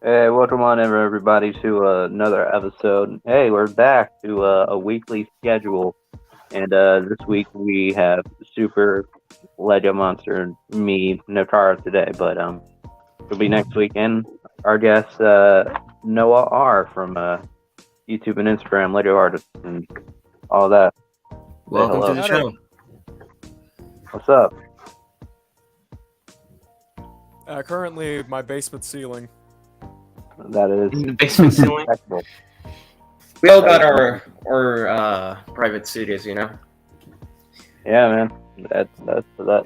Hey, welcome on ever everybody to another episode. Hey, we're back to a weekly schedule, and this week we have Super Lego Monster, me, NoahR today, but it'll be next week, and our guest NoahR from YouTube and Instagram, Lego artist, and all that. Welcome to hello. the show. What's up? Currently, my basement ceiling. That is In the basement ceiling. impeccable. We all got our private studios, you know. Yeah, man. That's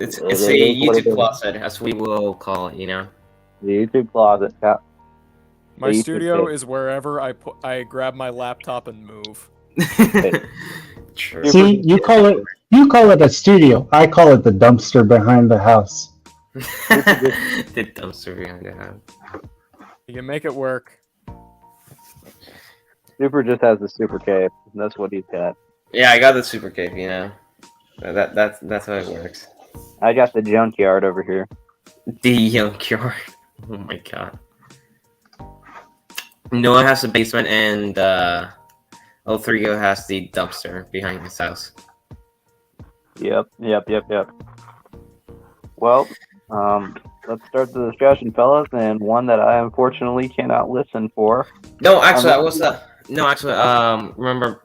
It's it a is what it YouTube is. closet, as we will call it, you know. The YouTube closet. Yeah. My The YouTube studio cave. is wherever I grab my laptop and move. True. See, you call it a studio. I call it the dumpster behind the house. The dumpster behind the house. You can make it work. Super just has the super cave. That's what he's got. Yeah, I got the super cave, you know. That's how it works. I got the junkyard over here. The young cure. Oh my god. Noah has the basement, and L3 has the dumpster behind his house. Yep. Well, let's start the discussion, fellas, and one that I unfortunately cannot listen for. No, actually, I was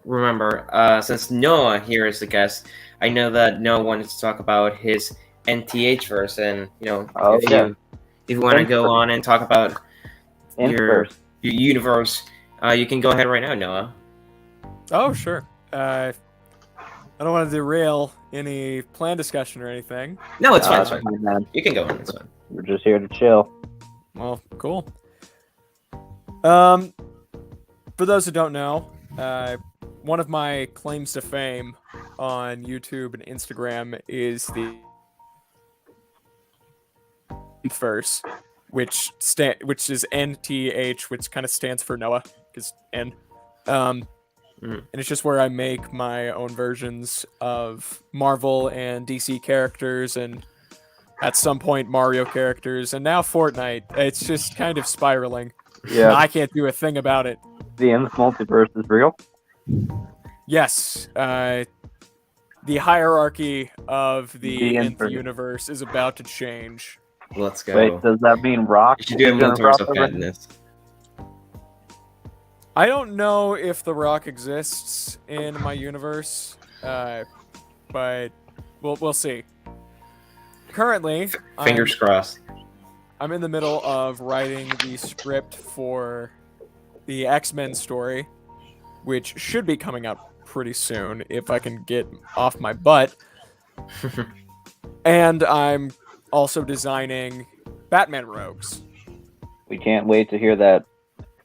remember, since Noah here is the guest, I know that Noah wanted to talk about his NTH verse, and if you want to go on and talk about your universe, you can go ahead right now, Noah. Oh, sure. I don't want to derail any plan discussion or anything. No, it's fine. It's fine. Man. You can go on. It's fine. We're just here to chill. Well, cool. For those who don't know, one of my claims to fame on YouTube and Instagram is the verse, which is NTH, which kind of stands for Noah, because N. And it's just where I make my own versions of Marvel and DC characters, and at some point Mario characters, and now Fortnite. It's just kind of spiraling. Yeah. I can't do a thing about it. The Nth multiverse is real. Yes, the hierarchy of the The Nth Nth. universe is about to change. Let's go. Wait, does that mean Rock? You should do a is gonna multiverse of crossover? madness. I don't know if The Rock exists in my universe, but we'll see. Currently, Fingers crossed. I'm in the middle of writing the script for the X-Men story, which should be coming out pretty soon if I can get off my butt. And I'm also designing Batman rogues. We can't wait to hear that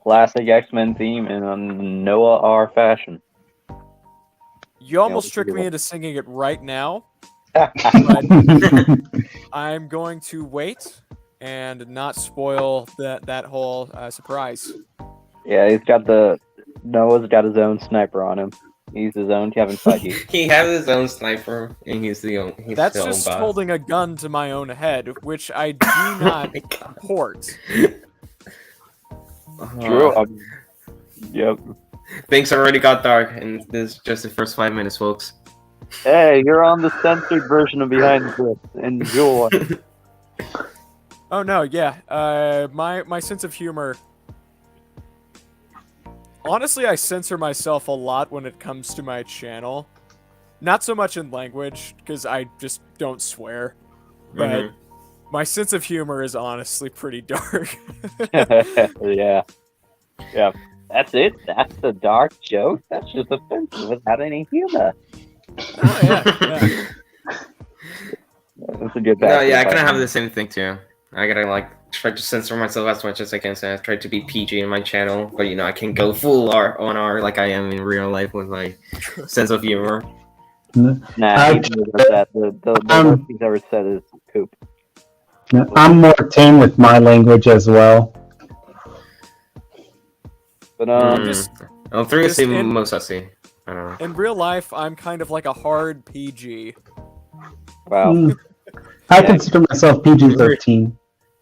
classic X-Men theme in a NoahR fashion. You almost let's tricked do me it. into singing it right now, yeah, but I'm going to wait and not spoil that whole surprise. Noah's got his own sniper on him. He's his own Kevin Feige. He has his own sniper, and he's That's his just own boss. holding a gun to my own head, which I do not my God. port. True. Yep. Things already got dark, and this is just the first 5 minutes, folks. Hey, you're on the censored version of Behind the Clips. Enjoy. Oh no, yeah. My sense of humor. Honestly, I censor myself a lot when it comes to my channel. Not so much in language, because I just don't swear. But my sense of humor is honestly pretty dark. Yeah. That's it. That's the dark joke. That's just offensive without any humor. Oh, yeah. That's a good. No, yeah, I kind of have the same thing too. I gotta try to censor myself as much as I can. So I try to be PG in my channel, but I can go full R like I am in real life with my sense of humor. Nah, he knows that. The worst he's ever said is poop. I'm more tame with my language as well. But L3 is the in- most sussy. I don't know. In real life, I'm kind of like a hard PG. wow. I consider myself PG-13.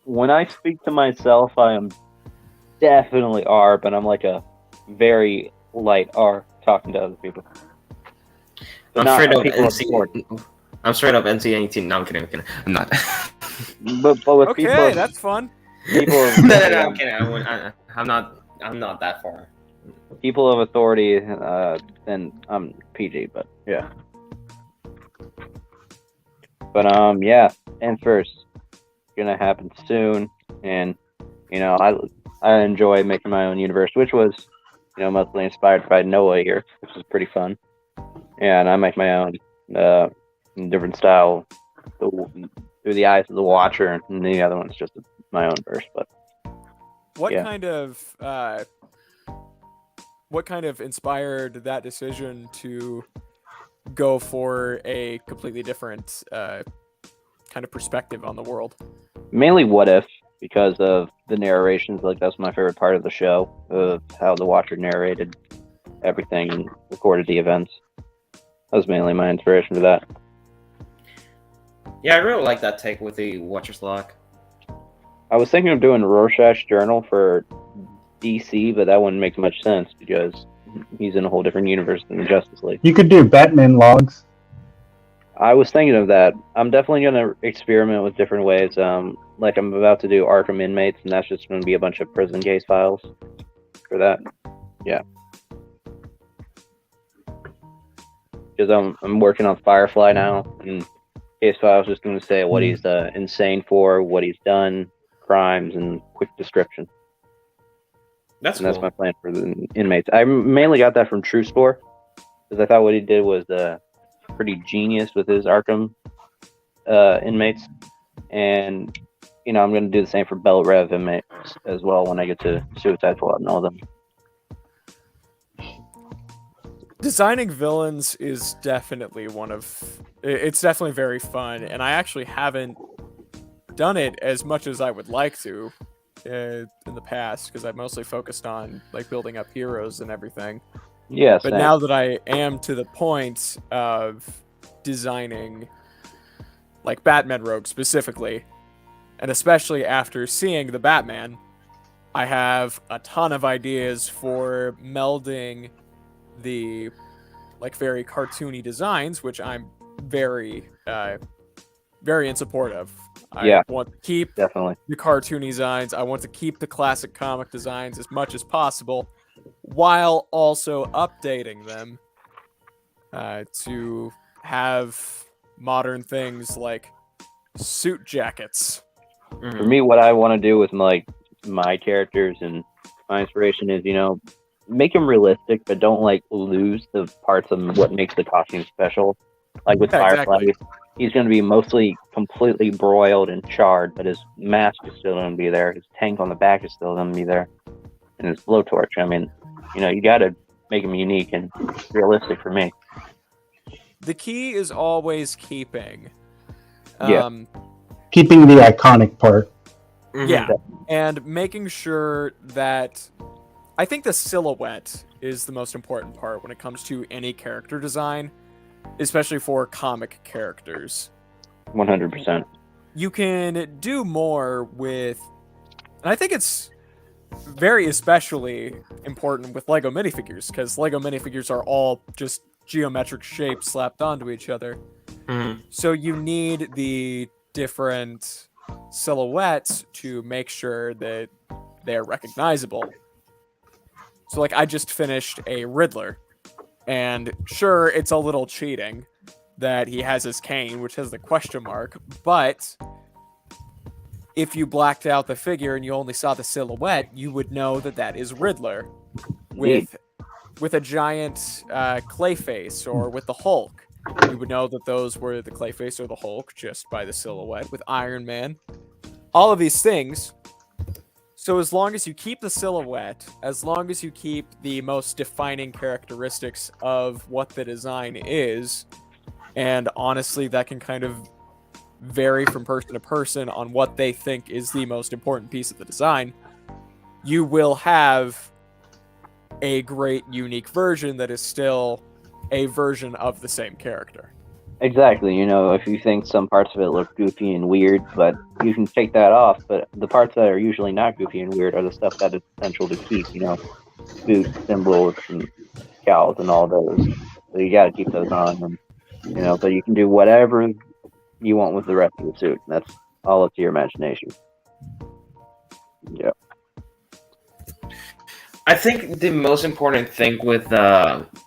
When I speak to myself, I am definitely R, but I'm like a very light R talking to other people. I'm straight up NC. I'm straight up NC-18. No, I'm kidding. I'm not. But with Okay, people, that's fun. People of no, I'm kidding. I'm not that far. People of authority, then I'm PG, but yeah. But yeah, and first, gonna happen soon, and I enjoy making my own universe, which was mostly inspired by Noah here, which is pretty fun. And I make my own different style through the eyes of the watcher, and the other one's just my own verse. But what kind of inspired that decision to go for a completely different kind of perspective on the world? Mainly What If, because of the narrations. Like, that's my favorite part of the show, of how the watcher narrated everything and recorded the events. That was mainly my inspiration for that. Yeah, I really like that take with the Watcher's Log. I was thinking of doing Rorschach's journal for DC, but that wouldn't make much sense because he's in a whole different universe than the Justice League. You could do Batman logs. I was thinking of that. I'm definitely going to experiment with different ways. Like, I'm about to do Arkham Inmates, and that's just going to be a bunch of prison case files for that. Yeah. Because I'm working on Firefly now, and case files just going to say what he's insane for, what he's done, crimes, and quick description. That's my plan for the Inmates. I mainly got that from True Score, because I thought what he did was pretty genius with his Arkham Inmates. And, I'm going to do the same for Bell Rev Inmates as well when I get to Suicide Squad and all of them. Designing villains is definitely it's definitely very fun, and I actually haven't done it as much as I would like to in the past, because I've mostly focused on like building up heroes and everything. Yeah, but now that I am to the point of designing like Batman Rogue specifically, and especially after seeing the Batman, I have a ton of ideas for melding the like very cartoony designs, which I'm very in support of. I want to keep definitely the cartoony designs. I want to keep the classic comic designs as much as possible, while also updating them to have modern things like suit jackets. For me, what I want to do with my characters and my inspiration is, make them realistic, but don't lose the parts of what makes the costume special. Like with Firefly, he's going to be mostly completely broiled and charred, but his mask is still going to be there. His tank on the back is still going to be there, and his blowtorch. I mean, you got to make him unique and realistic for me. The key is always keeping the iconic part. Yeah, and making sure that I think the silhouette is the most important part when it comes to any character design, especially for comic characters. 100%. You can do more with, and I think it's very especially important with Lego minifigures, because Lego minifigures are all just geometric shapes slapped onto each other. So you need the different silhouettes to make sure that they're recognizable. So I just finished a Riddler, and sure, it's a little cheating that he has his cane, which has the question mark, but if you blacked out the figure and you only saw the silhouette, you would know that that is Riddler with a giant Clayface, or with the Hulk. You would know that those were the Clayface or the Hulk just by the silhouette. With Iron Man, all of these things. So as long as you keep the silhouette, as long as you keep the most defining characteristics of what the design is, and honestly, that can kind of vary from person to person on what they think is the most important piece of the design, you will have a great, unique version that is still a version of the same character. Exactly. If you think some parts of it look goofy and weird, but you can take that off. But the parts that are usually not goofy and weird are the stuff that is essential to keep. Boots, symbols, and cowls, and all those. So you got to keep those on, and but you can do whatever you want with the rest of the suit. That's all up to your imagination. Yeah. I think the most important thing with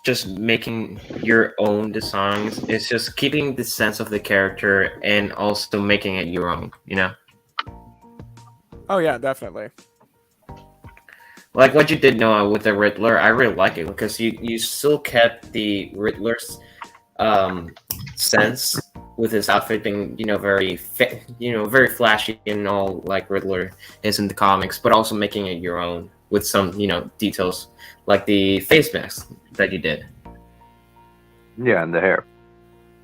just making your own designs is just keeping the sense of the character and also making it your own, Oh yeah, definitely. Like what you did, Noah, with the Riddler, I really like it because you still kept the Riddler's sense with his outfit being, very very flashy and all like Riddler is in the comics, but also making it your own with some, details like the face mask that you did. Yeah, and the hair.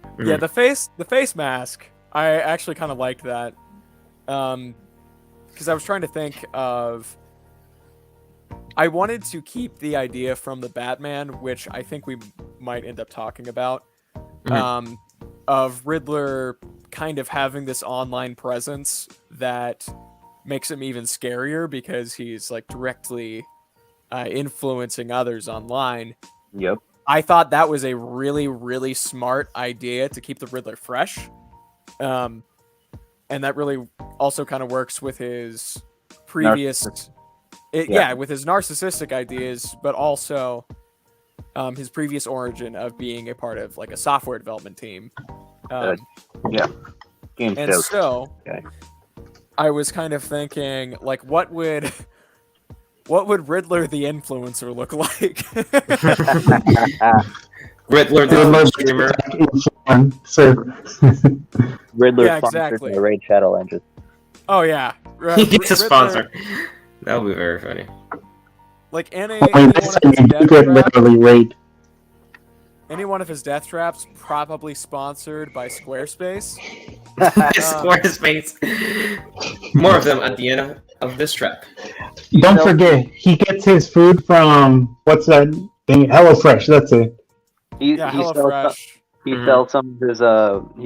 Mm-hmm. Yeah, the face mask. I actually kind of liked that, because I was trying to think of. I wanted to keep the idea from the Batman, which I think we might end up talking about, of Riddler kind of having this online presence that makes him even scarier because he's like directly influencing others online. Yep. I thought that was a really, really smart idea to keep the Riddler fresh. And that really also kind of works with his previous... with his narcissistic ideas, but also his previous origin of being a part of like a software development team. Game and shows. so I was kind of thinking, like, what would Riddler the influencer look like? Riddler the streamer. Riddler sponsored by Raid Shadow Legends. Oh yeah, He gets a sponsor. That would be very funny. Like any one of his death traps probably sponsored by Squarespace. Squarespace. More of them at the end of this trap. Don't forget, he gets his food from what's that thing? HelloFresh. That's it. He HelloFresh.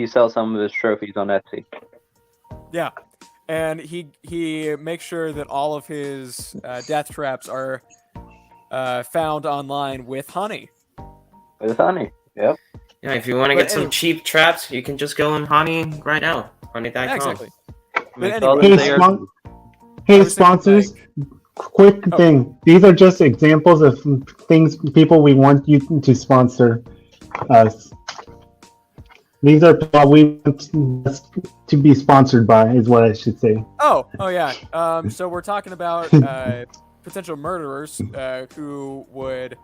sells some of his trophies on Etsy. Yeah. And he makes sure that all of his death traps are found online with honey. With honey, yep. Yeah, if you want to get some cheap traps, you can just go on Honey right now. Honey.com. Yeah, exactly. But anyway, hey, sponsors, quick thing. These are just examples of people we want you to sponsor us. These are what we want to be sponsored by, is what I should say. Oh yeah. So we're talking about potential murderers who would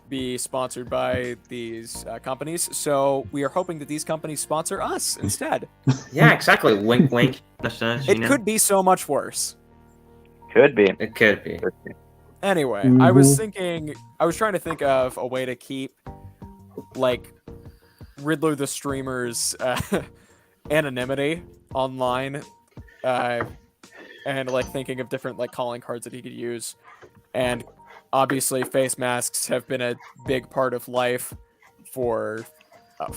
be sponsored by these companies. So we are hoping that these companies sponsor us instead. Yeah, exactly. Wink, wink. It could be so much worse. Could be. It could be. Anyway, I was trying to think of a way to keep, like, Riddler the streamer's anonymity online, and like thinking of different like calling cards that he could use, and obviously face masks have been a big part of life for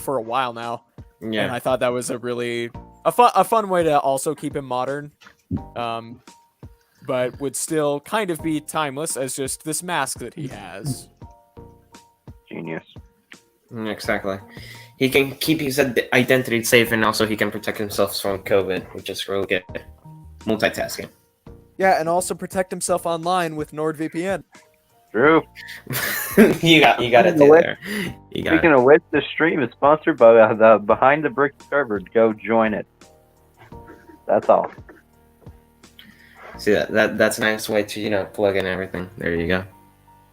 a while now. Yeah, and I thought that was a really a fun way to also keep him modern, but would still kind of be timeless as just this mask that he has. Genius. Exactly. He can keep his identity safe, and also he can protect himself from COVID, which is really good. Multitasking. Yeah, and also protect himself online with NordVPN. True. you got it there. Speaking of which, the stream is sponsored by the Behind the Bricks server. Go join it. That's all. See that's a nice way to plug in everything. There you go.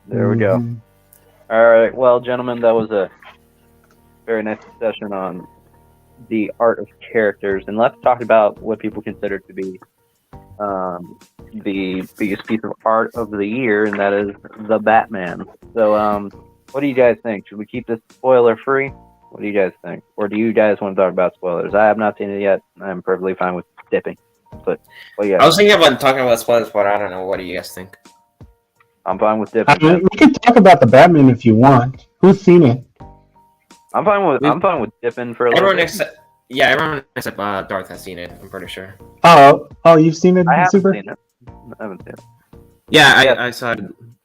There we go. All right. Well, gentlemen, that was a very nice discussion on the art of characters, and let's talk about what people consider to be the biggest piece of art of the year, and that is the Batman. So, what do you guys think? Should we keep this spoiler free? What do you guys think? Or do you guys want to talk about spoilers? I have not seen it yet. I'm perfectly fine with dipping. But I was thinking about talking about spoilers, but I don't know. What do you guys think? I'm fine with dipping. We can talk about the Batman if you want. Who's seen it? I'm fine with dipping for a little Everyone bit. everyone except Darth has seen it. I'm pretty sure. Oh, you've seen it, I haven't Super? seen it. I haven't seen it. Yeah, Yeah. I saw it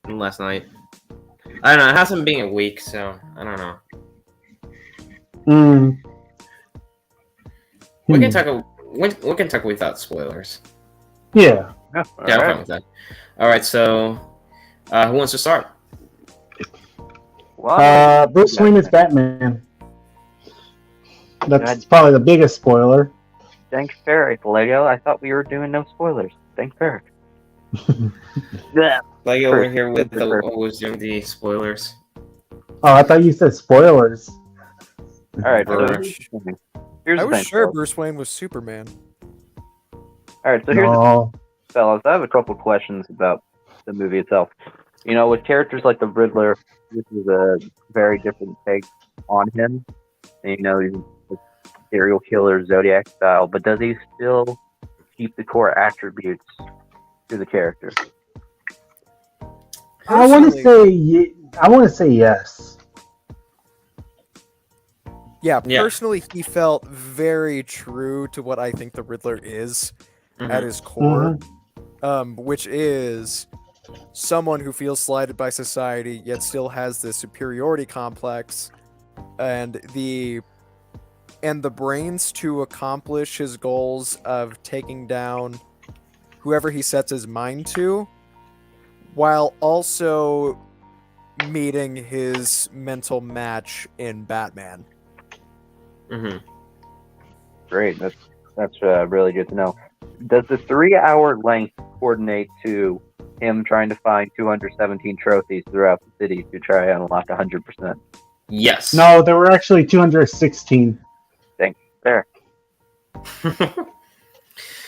last night. I don't know. It hasn't been a week, so I don't know. We can talk without spoilers. Yeah. Yeah, Yeah, I'm fine with that. All right, so who wants to start? Well, Bruce Wayne is Batman. That's probably the biggest spoiler. Thanks, Eric. Lego. I thought we were doing no spoilers. Thanks, Eric. Yeah. Like over here with always doing the spoilers. Oh, I thought you said spoilers. All right. So here's I the was thing, sure fellas. Bruce Wayne was Superman. All right. So here's the No. fellas. I have a couple questions about the movie itself. You know, with characters like the Riddler, this is a very different take on him. And, you know, he's a serial killer, Zodiac style, but does he still keep the core attributes to the character? I want to say yes. Yeah, Yeah. personally, he felt very true to what I think the Riddler is at his core, which is someone who feels slighted by society, yet still has this superiority complex, and the brains to accomplish his goals of taking down whoever he sets his mind to, while also meeting his mental match in Batman. Great. That's really good to know. Does the 3-hour length coordinate to him trying to find 217 trophies throughout the city to try and unlock 100%? Yes. No, there were actually 216. There.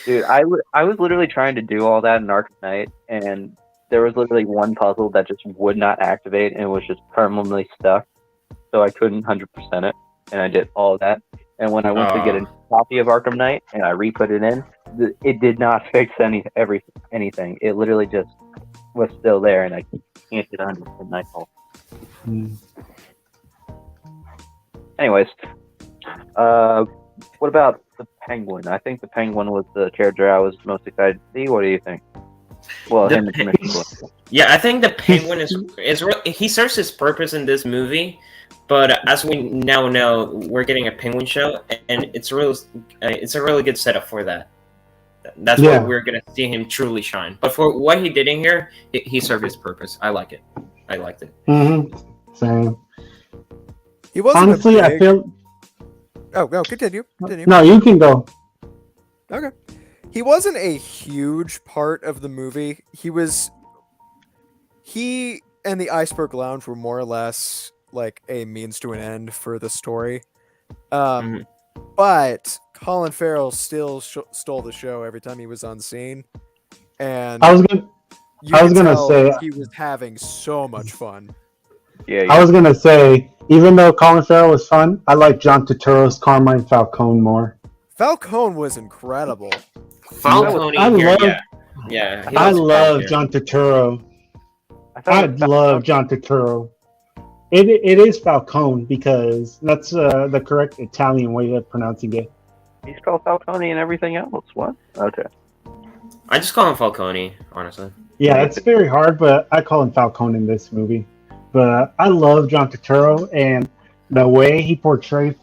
Dude, I was literally trying to do all that in Arkham Knight, and there was literally one puzzle that just would not activate and was just permanently stuck. So I couldn't 100% it, and I did all that. And when I went to get a copy of Arkham Knight and I re-put it in, it did not fix anything. It literally just was still there, and I can't get 100% Nightfall. Anyways, what about the Penguin? I think the Penguin was the character I was most excited to see. What do you think? Well, him and Commissioner. Yeah, I think the Penguin he serves his purpose in this movie, but as we now know, we're getting a Penguin show, and it's a really good setup for that. That's where we're gonna see him truly shine. But for what he did in here, he served his purpose. I like it. I liked it. Same. He wasn't honestly, I feel. Oh, continue. No, you can go. Okay. He wasn't a huge part of the movie. He and the Iceberg Lounge were more or less like a means to an end for the story. But Colin Farrell still stole the show every time he was on scene. And I was gonna say he was having so much fun. Yeah. I was gonna say, even though Colin Farrell was fun, I like John Turturro's Carmine Falcone more. Falcone was incredible. Falcone I love John Turturro. I love John Turturro. It is Falcone because that's the correct Italian way of pronouncing it. He's called Falcone and everything else. What? Okay. I just call him Falcone, honestly. Yeah, it's very hard, but I call him Falcone in this movie. But I love John Turturro, and the way he portrayed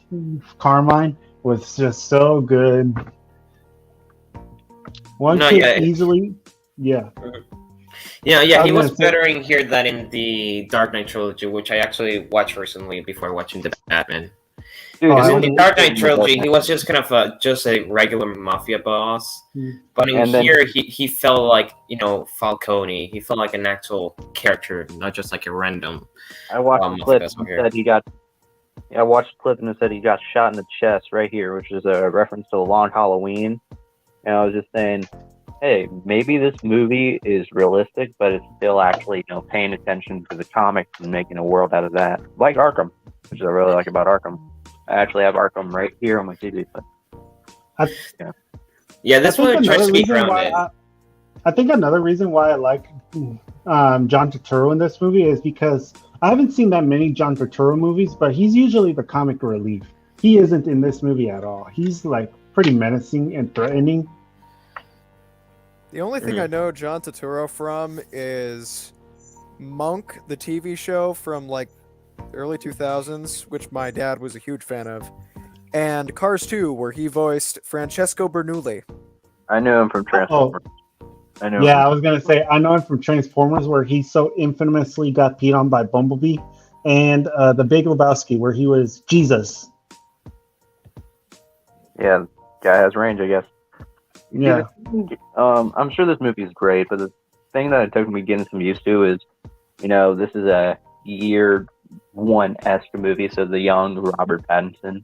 Carmine was just so good. Easily. Yeah. Yeah, he was better in here than in the Dark Knight trilogy, which I actually watched recently before watching the Batman. Because in the Dark Knight trilogy, he was just kind of just a regular mafia boss. But in here, he felt like, Falcone. He felt like an actual character, not just like a random. I watched the clip and said he got. I watched the clip and it said he got shot in the chest right here, which is a reference to the Long Halloween. And I was just saying, hey, maybe this movie is realistic, but it's still actually, paying attention to the comics and making a world out of that. Like Arkham, which I really like about Arkham. I actually have Arkham right here on my TV. But, yeah, this one tries to be grounded. I think another reason why I like John Turturro in this movie is because I haven't seen that many John Turturro movies, but he's usually the comic relief. He isn't in this movie at all. He's like pretty menacing and threatening. The only thing I know John Turturro from is Monk, the TV show from like early 2000s, which my dad was a huge fan of, and Cars 2, where he voiced Francesco Bernoulli. I knew him from Transformers. I was gonna say I know him from Transformers, where he so infamously got peed on by Bumblebee, and The Big Lebowski, where he was Jesus. Yeah, guy has range, I guess. Yeah. I'm sure this movie is great, but the thing that it took me getting some used to is, this is a year one-esque movie, so the young Robert Pattinson,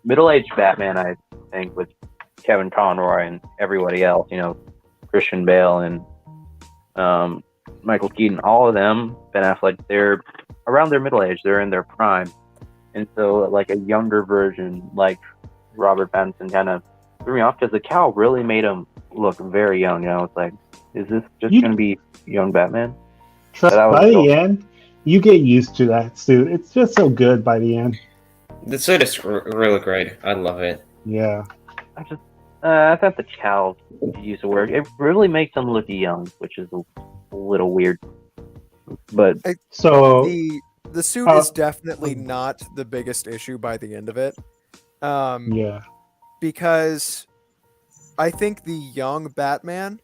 middle-aged Batman, I think, with Kevin Conroy and everybody else, Christian Bale and Michael Keaton, all of them, Ben Affleck, they're around their middle age, they're in their prime, and so like a younger version, like Robert Pattinson, kind of threw me off because the cowl really made him look very young. It's like, is this just going to be young Batman? Trust by the end, you get used to that suit. It's just so good by the end. The suit is really great. I love it. Yeah. I thought the cowl used to work. It really makes him look young, which is a little weird. But so the suit is definitely not the biggest issue by the end of it. Yeah. Because I think the young Batman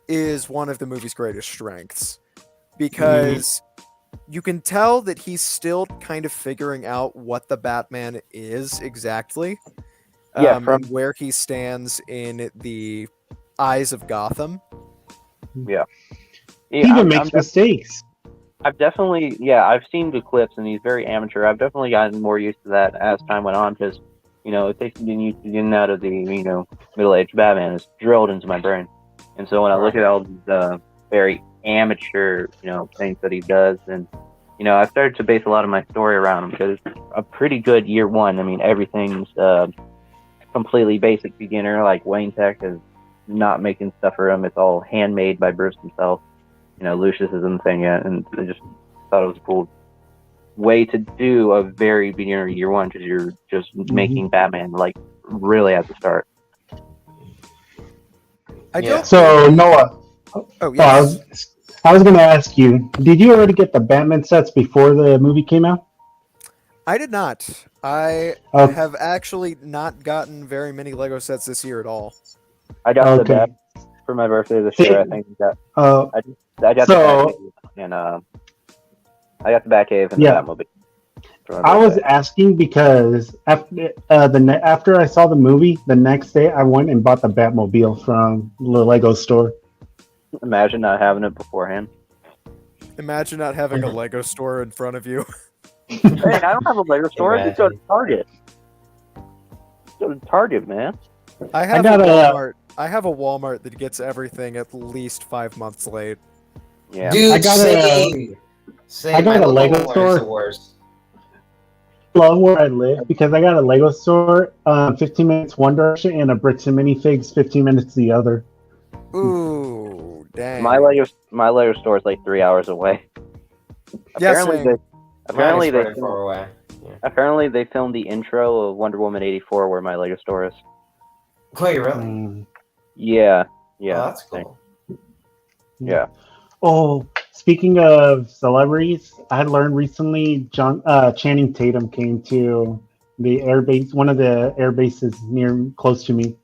is one of the movie's greatest strengths. Because you can tell that he's still kind of figuring out what the Batman is exactly. And where he stands in the eyes of Gotham. Yeah. He even makes mistakes. I've I've seen the clips, and he's very amateur. I've definitely gotten more used to that as time went on, because, it takes me getting out of the, middle-aged Batman. It's drilled into my brain. And so when I look at all these very amateur, things that he does, and, I've started to base a lot of my story around him, because it's a pretty good year one. I mean, everything's completely basic beginner, like Wayne Tech is not making stuff for him. It's all handmade by Bruce himself. Lucius isn't thing yet, and I just thought it was a cool way to do a very beginner year one, because you're just making Batman like really at the start. So Noah, yes. I was going to ask you, did you already get the Batman sets before the movie came out? I did not. I have actually not gotten very many Lego sets this year at all. I got the Bat for my birthday this year. I think I got the Batcave, and I got the Batcave and the Batmobile. I was asking because after I saw the movie, the next day I went and bought the Batmobile from the Lego store. Imagine not having it beforehand. Imagine not having a Lego store in front of you. Hey, I don't have a Lego store. I just go to Target. Go to Target, man. I have a Walmart. I have a Walmart that gets everything at least 5 months late. Yeah, dude, I got a Lego store. Love where I live because I got a Lego store 15 minutes one direction and a Bricks and Minifigs 15 minutes the other. Ooh, dang. My Lego store is like 3 hours away. Apparently they filmed the intro of Wonder Woman 84 where my Lego store is. Wait, really? Yeah. Oh, that's cool. Yeah. Oh, speaking of celebrities, I had learned recently Channing Tatum came to the air base, one of the air bases close to me.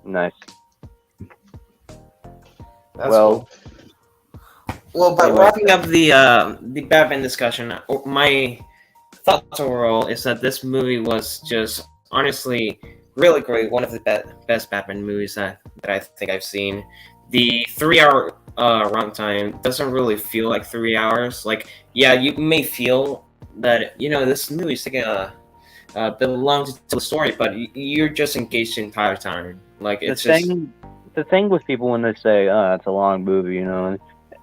Nice. That's cool. Well, by wrapping up the Batman discussion, my thoughts overall is that this movie was just honestly really great. One of the best Batman movies that I think I've seen. The 3-hour runtime doesn't really feel like 3 hours. Like, yeah, you may feel that this movie is taking a bit long to tell the story, but you're just engaged the entire time. Like, it's the thing with people when they say it's a long movie,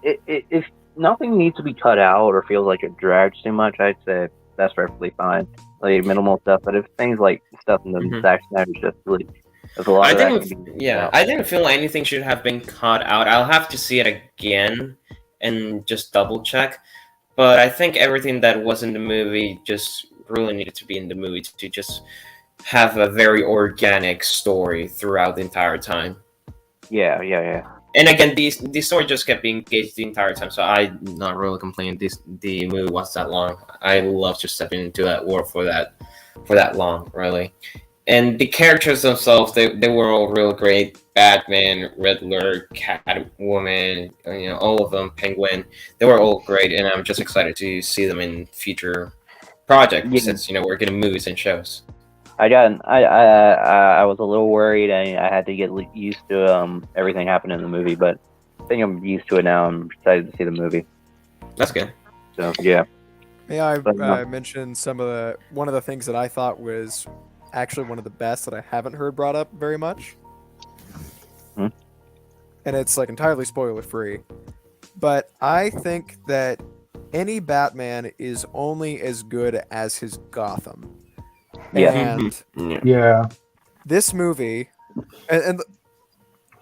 if nothing needs to be cut out or feels like it drags too much, I'd say that's perfectly fine. Like minimal stuff, but if things like stuff in the Zack Snyder's just really, there's a lot of that. I didn't feel like anything should have been cut out. I'll have to see it again and just double check. But I think everything that was in the movie just really needed to be in the movie to just have a very organic story throughout the entire time. Yeah. And again, the story just kept being engaged the entire time, so I'm not really complaining. The movie was that long. I love just stepping into that world for that long, really. And the characters themselves, they were all real great. Batman, Riddler, Catwoman, all of them, Penguin. They were all great, and I'm just excited to see them in future projects since we're getting movies and shows. I was a little worried. I had to get used to everything happening in the movie, but I think I'm used to it now. I'm excited to see the movie. That's good. So yeah. Yeah, I mentioned one of the things that I thought was actually one of the best that I haven't heard brought up very much. Hmm? And it's like entirely spoiler free. But I think that any Batman is only as good as his Gotham. Yeah. And Yeah. this movie, and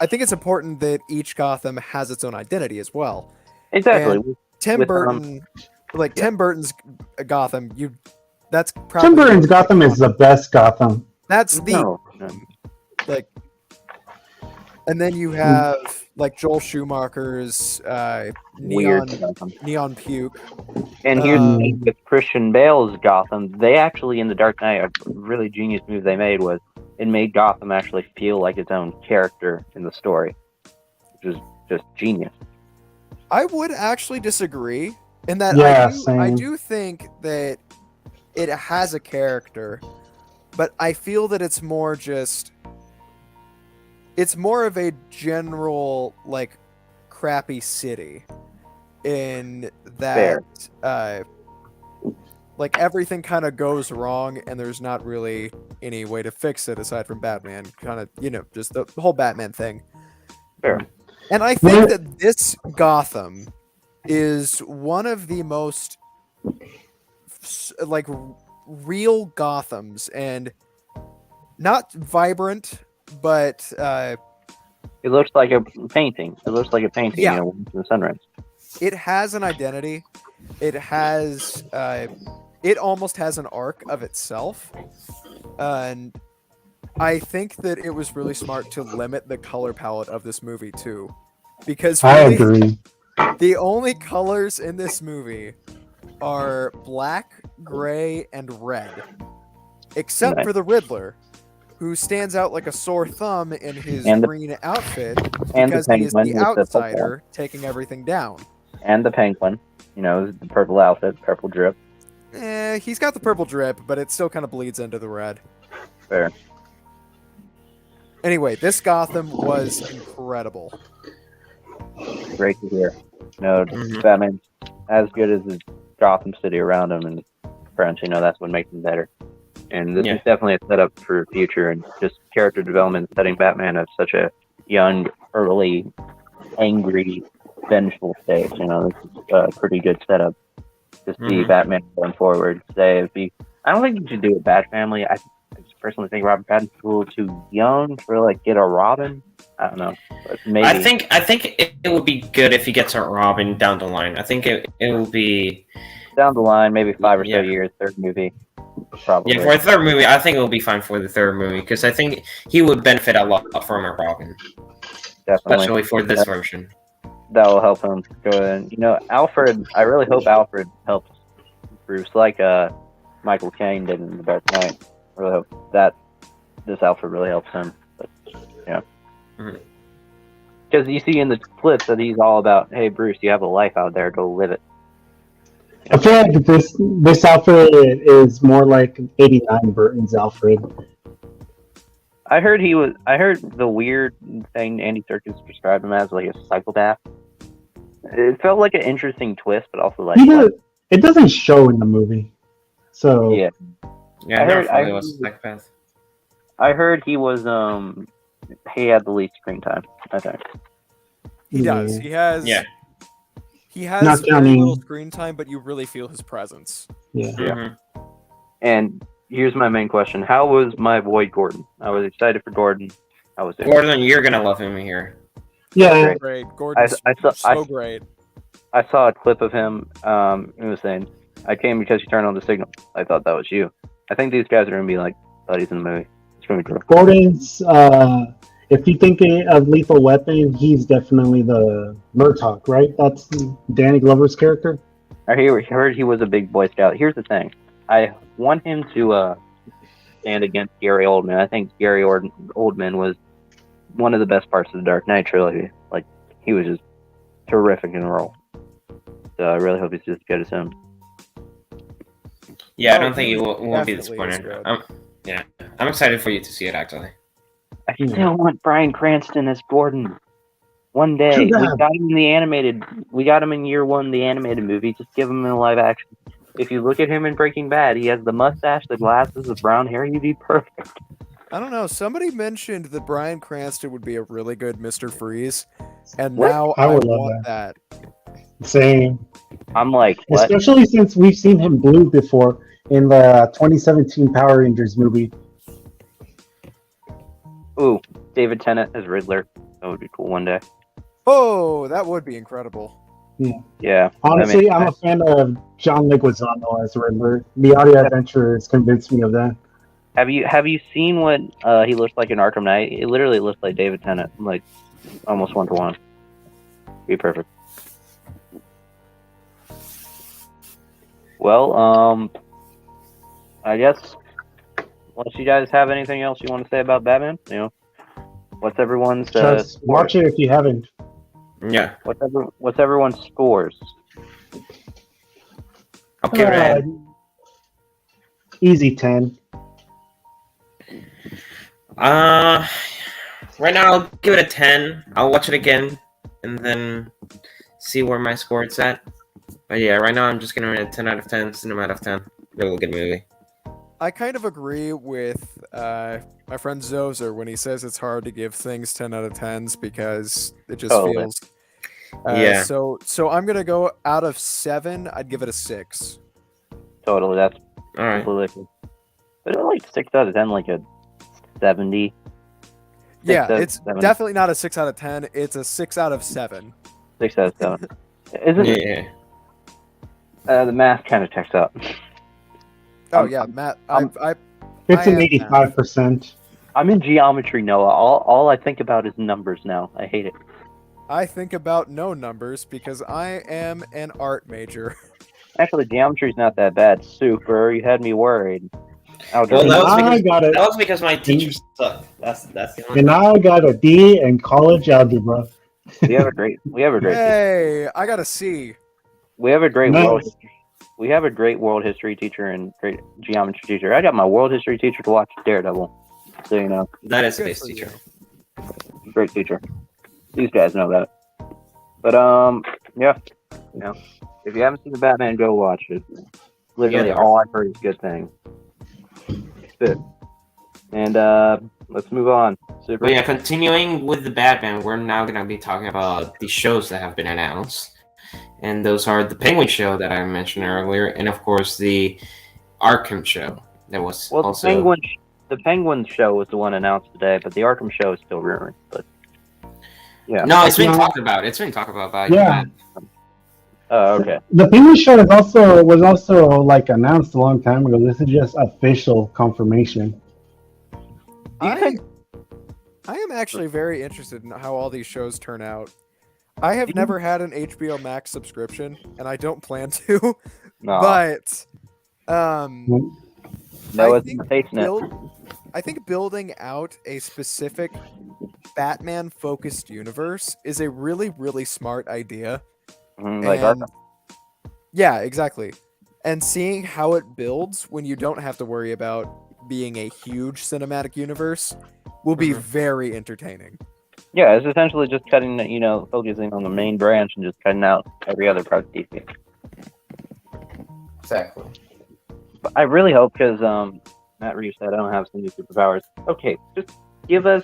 I think it's important that each Gotham has its own identity as well. Exactly. And Tim Burton's Gotham, that's probably Tim Burton's Gotham is the best Gotham. That's the No. like, and then you have like Joel Schumacher's Weird. Neon Puke. And here's the thing with Christian Bale's Gotham. They actually, in The Dark Knight, a really genius move they made was it made Gotham actually feel like its own character in the story, which is just genius. I would actually disagree in that I do think that it has a character, but I feel that it's more of a general like crappy city in that like everything kind of goes wrong and there's not really any way to fix it aside from Batman kind of just the whole Batman thing. Fair. And I think that this Gotham is one of the most like real Gothams, and not vibrant, but it looks like a painting. Yeah. In the sunrise. It has an identity. It has it almost has an arc of itself, and I think that it was really smart to limit the color palette of this movie too, because I agree. the only colors in this movie are black, gray, and red, except for the Riddler, who stands out like a sore thumb in his green outfit because he is the outsider taking everything down. And the Penguin, the purple outfit, purple drip. He's got the purple drip, but it still kind of bleeds into the red. Fair. Anyway, this Gotham was incredible. Great to hear. Batman's as good as his Gotham City around him, and French, that's what makes him better. And this is definitely a setup for the future, and just character development, setting Batman as such a young, early, angry, vengeful stage. This is a pretty good setup to see Batman going forward. I don't think you should do a Bat family. I just personally think Robert Pattinson's a little too young to get a Robin. I don't know. But maybe. I think it would be good if he gets a Robin down the line. I think it will be down the line, maybe 5 or so years, third movie. Probably. Yeah, for a third movie, I think it will be fine for the third movie because I think he would benefit a lot from a Robin, definitely, especially for this version. That will help him go in. Alfred. I really hope Alfred helps Bruce, like Michael Caine did in The Dark Knight. I really hope that this Alfred really helps him. But because you see in the clips that he's all about, hey Bruce, you have a life out there, go live it. I feel like this Alfred is more like 89 Burton's Alfred. I heard the weird thing Andy Serkis described him as, like a psychopath. It felt like an interesting twist, but also like it doesn't show in the movie. So yeah, I heard he was a psychopath. I heard he was he had the least screen time, I think. He does. He has. Yeah. He has Not very counting- little screen time, but you really feel his presence. Yeah. And here's my main question: how was my boy Gordon? I was excited for Gordon. How was it? Gordon, you're gonna love him here. Yeah. Great. Gordon's so great. I saw a clip of him. He was saying, "I came because you turned on the signal. I thought that was you." I think these guys are gonna be like buddies in the movie. It's gonna be true. Gordon's, if you think of Lethal Weapon, he's definitely the Murtaugh, right? That's Danny Glover's character. I heard he was a big Boy Scout. Here's the thing: I want him to stand against Gary Oldman. I think Gary Oldman was one of the best parts of the Dark Knight trilogy. Like, he was just terrific in the role. So I really hope he's just as good as him. Yeah, I don't think you won't be disappointed. I'm excited for you to see it, actually. I still want Bryan Cranston as Gordon. One day. We got him in the animated. We got him in year one, the animated movie. Just give him in live action. If you look at him in Breaking Bad, he has the mustache, the glasses, the brown hair. He'd be perfect. I don't know. Somebody mentioned that Bryan Cranston would be a really good Mr. Freeze, and now I would want that. Same. I'm like, what? Especially since we've seen him blue before in the 2017 Power Rangers movie. Ooh, David Tennant as Riddler. That would be cool one day. Oh, that would be incredible. Yeah. Honestly, I'm a fan of John Leguizamo as Riddler. The audio adventure has convinced me of that. Have you seen what he looks like in Arkham Knight? It literally looks like David Tennant, like almost 1-to-1. Be perfect. Well, I guess unless you guys have anything else you want to say about Batman, what's everyone's Just watch it if you haven't. Yeah. What's everyone's scores? Okay, right. Easy 10. Right now I'll give it a 10. I'll watch it again and then see where my score is at. But yeah, right now I'm just gonna rate it 10 out of 10, cinema out of 10. Really good movie. I kind of agree with my friend Zozer when he says it's hard to give things 10 out of 10s because it just feels. Yeah. So I'm gonna go out of 7. I'd give it a 6. Totally, that's all right. completely. But like 6 out of 10, like a 70. Yeah, it's definitely not a 6 out of 10. It's a 6 out of 7. 6 out of 7. Isn't Yeah. The math kind of checks out. Oh yeah, Matt. It's an 85%. I'm in geometry, Noah. All I think about is numbers now. I hate it. I think about no numbers because I am an art major. Actually, geometry's not that bad. Super, you had me worried. Well, that was because my teacher sucked. That's the only. And I got a D in college algebra. We have a great. Hey, I got a C. We have a great Nice. world. We have a great world history teacher and great geometry teacher. I got my world history teacher to watch Daredevil. So you know. That is a Good base for you. teacher. Great teacher. These guys know that. But yeah. You know, if you haven't seen the Batman, go watch it. Literally, Yeah. all I've heard is good things. Good. And let's move on. Super. But yeah, continuing with the Batman, we're now gonna be talking about the shows that have been announced, and those are the Penguin show that I mentioned earlier, and of course the Arkham show that was also. The Penguin show was the one announced today, but the Arkham show is still rumored. But yeah. No, it's been talked about. It's been talked about by Yeah. Oh, okay. The Penguin show was also like announced a long time ago. This is just official confirmation. I am actually very interested in how all these shows turn out. I have never had an HBO Max subscription, and I don't plan to. No. But No, I it's think facing it. I think building out a specific Batman-focused universe is a really, really smart idea. Like And- Arkham. Yeah, exactly. And seeing how it builds when you don't have to worry about being a huge cinematic universe will be very entertaining. Yeah, it's essentially just cutting, focusing on the main branch and just cutting out every other part of DC. Exactly. But I really hope, because Matt Reeves said I don't have some new superpowers. Okay, just give us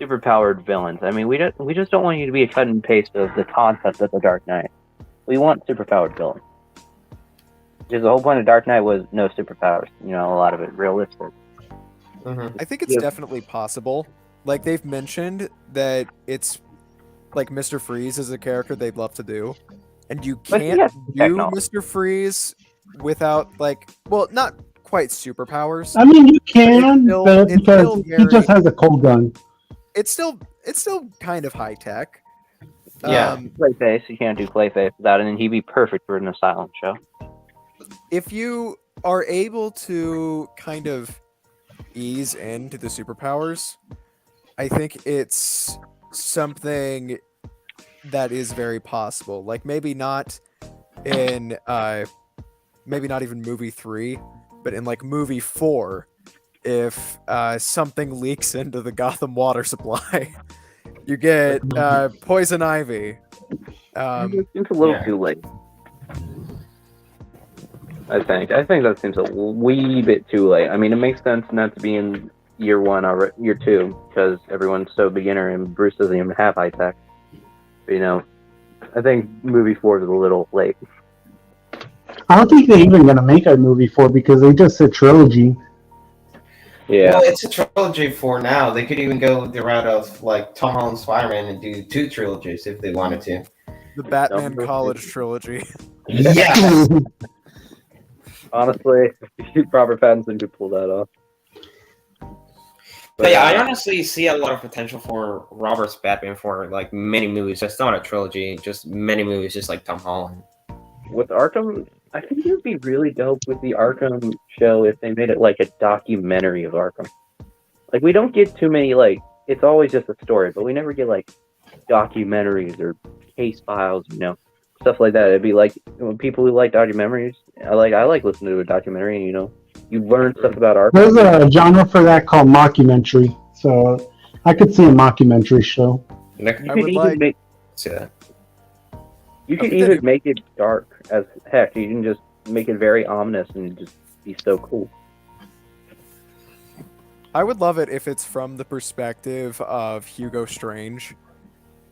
superpowered villains. I mean, we just don't want you to be a cut and paste of the concept of the Dark Knight. We want superpowered villains. Because the whole point of Dark Knight was no superpowers. A lot of it realistic. I think it's Yeah. definitely possible. Like, they've mentioned that it's like Mr. Freeze is a character they'd love to do. and you But he can't has do technology. Mr. Freeze without not quite superpowers. I mean, you It's can, still- but it's because still he very- just has a cold gun. It's still kind of high tech. Yeah. Clayface, you can't do Clayface without it, and he'd be perfect for an asylum show. If you are able to kind of ease into the superpowers, I think it's something that is very possible. Like maybe not in maybe not even movie 3, but in like movie 4, if something leaks into the Gotham water supply, you get poison ivy. It's a little Yeah. too late. I think that seems a wee bit too late. I mean, it makes sense not to be in year 1 or year 2 because everyone's so beginner and Bruce doesn't even have high tech. But, I think movie 4 is a little late. I don't think they're even gonna make a movie 4 because they just said trilogy. Yeah. Well, it's a trilogy for now. They could even go the route of like Tom Holland's Spider-Man and do 2 trilogies if they wanted to. The Batman Number College trilogy. Yeah. Honestly, Robert Pattinson could pull that off. But yeah, I honestly see a lot of potential for Robert's Batman for like many movies. Just not a trilogy, just many movies, just like Tom Holland. With Arkham, I think it would be really dope with the Arkham show if they made it like a documentary of Arkham. Like, we don't get too many, it's always just a story, but we never get, documentaries or case files, stuff like that. It'd be like, people who like documentaries, I like listening to a documentary and, you learn stuff about Arkham. There's a genre for that called mockumentary, so I could see a mockumentary show. You I could would even make See that? You could Okay, even then- make it dark as heck. You can just make it very ominous and just be so cool. I would love it if it's from the perspective of Hugo Strange.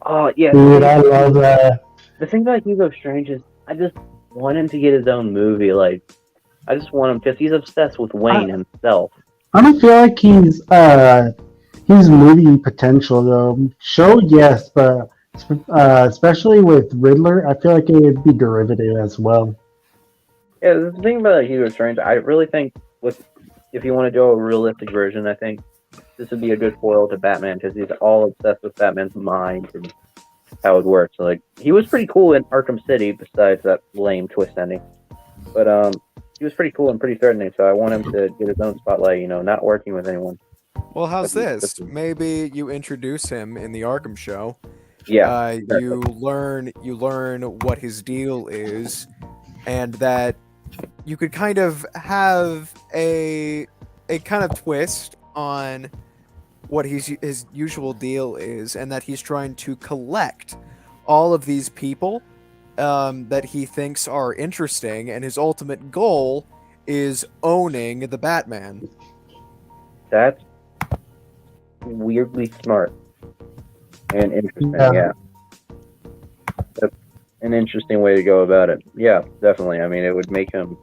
Oh, yeah. Dude, I love that. The thing about Hugo Strange is I just want him to get his own movie. I just want him because he's obsessed with Wayne himself. I don't feel like he's movie potential though. Show, yes, but especially with Riddler, I feel like it would be derivative as well. Yeah, the thing about Hugo Strange, I really think if you want to do a realistic version, I think this would be a good foil to Batman because he's all obsessed with Batman's mind and how it works. So, he was pretty cool in Arkham City, besides that lame twist ending. But he was pretty cool and pretty threatening. So I want him to get his own spotlight. Not working with anyone. Well, how's That'd be this? Maybe you introduce him in the Arkham show. Yeah, You learn what his deal is, and that you could kind of have a kind of twist on what his usual deal is, and that he's trying to collect all of these people that he thinks are interesting, and his ultimate goal is owning the Batman. that's weirdly smart and interesting. Yeah. Yeah. That's an interesting way to go about it. Yeah, definitely. I mean, it would make him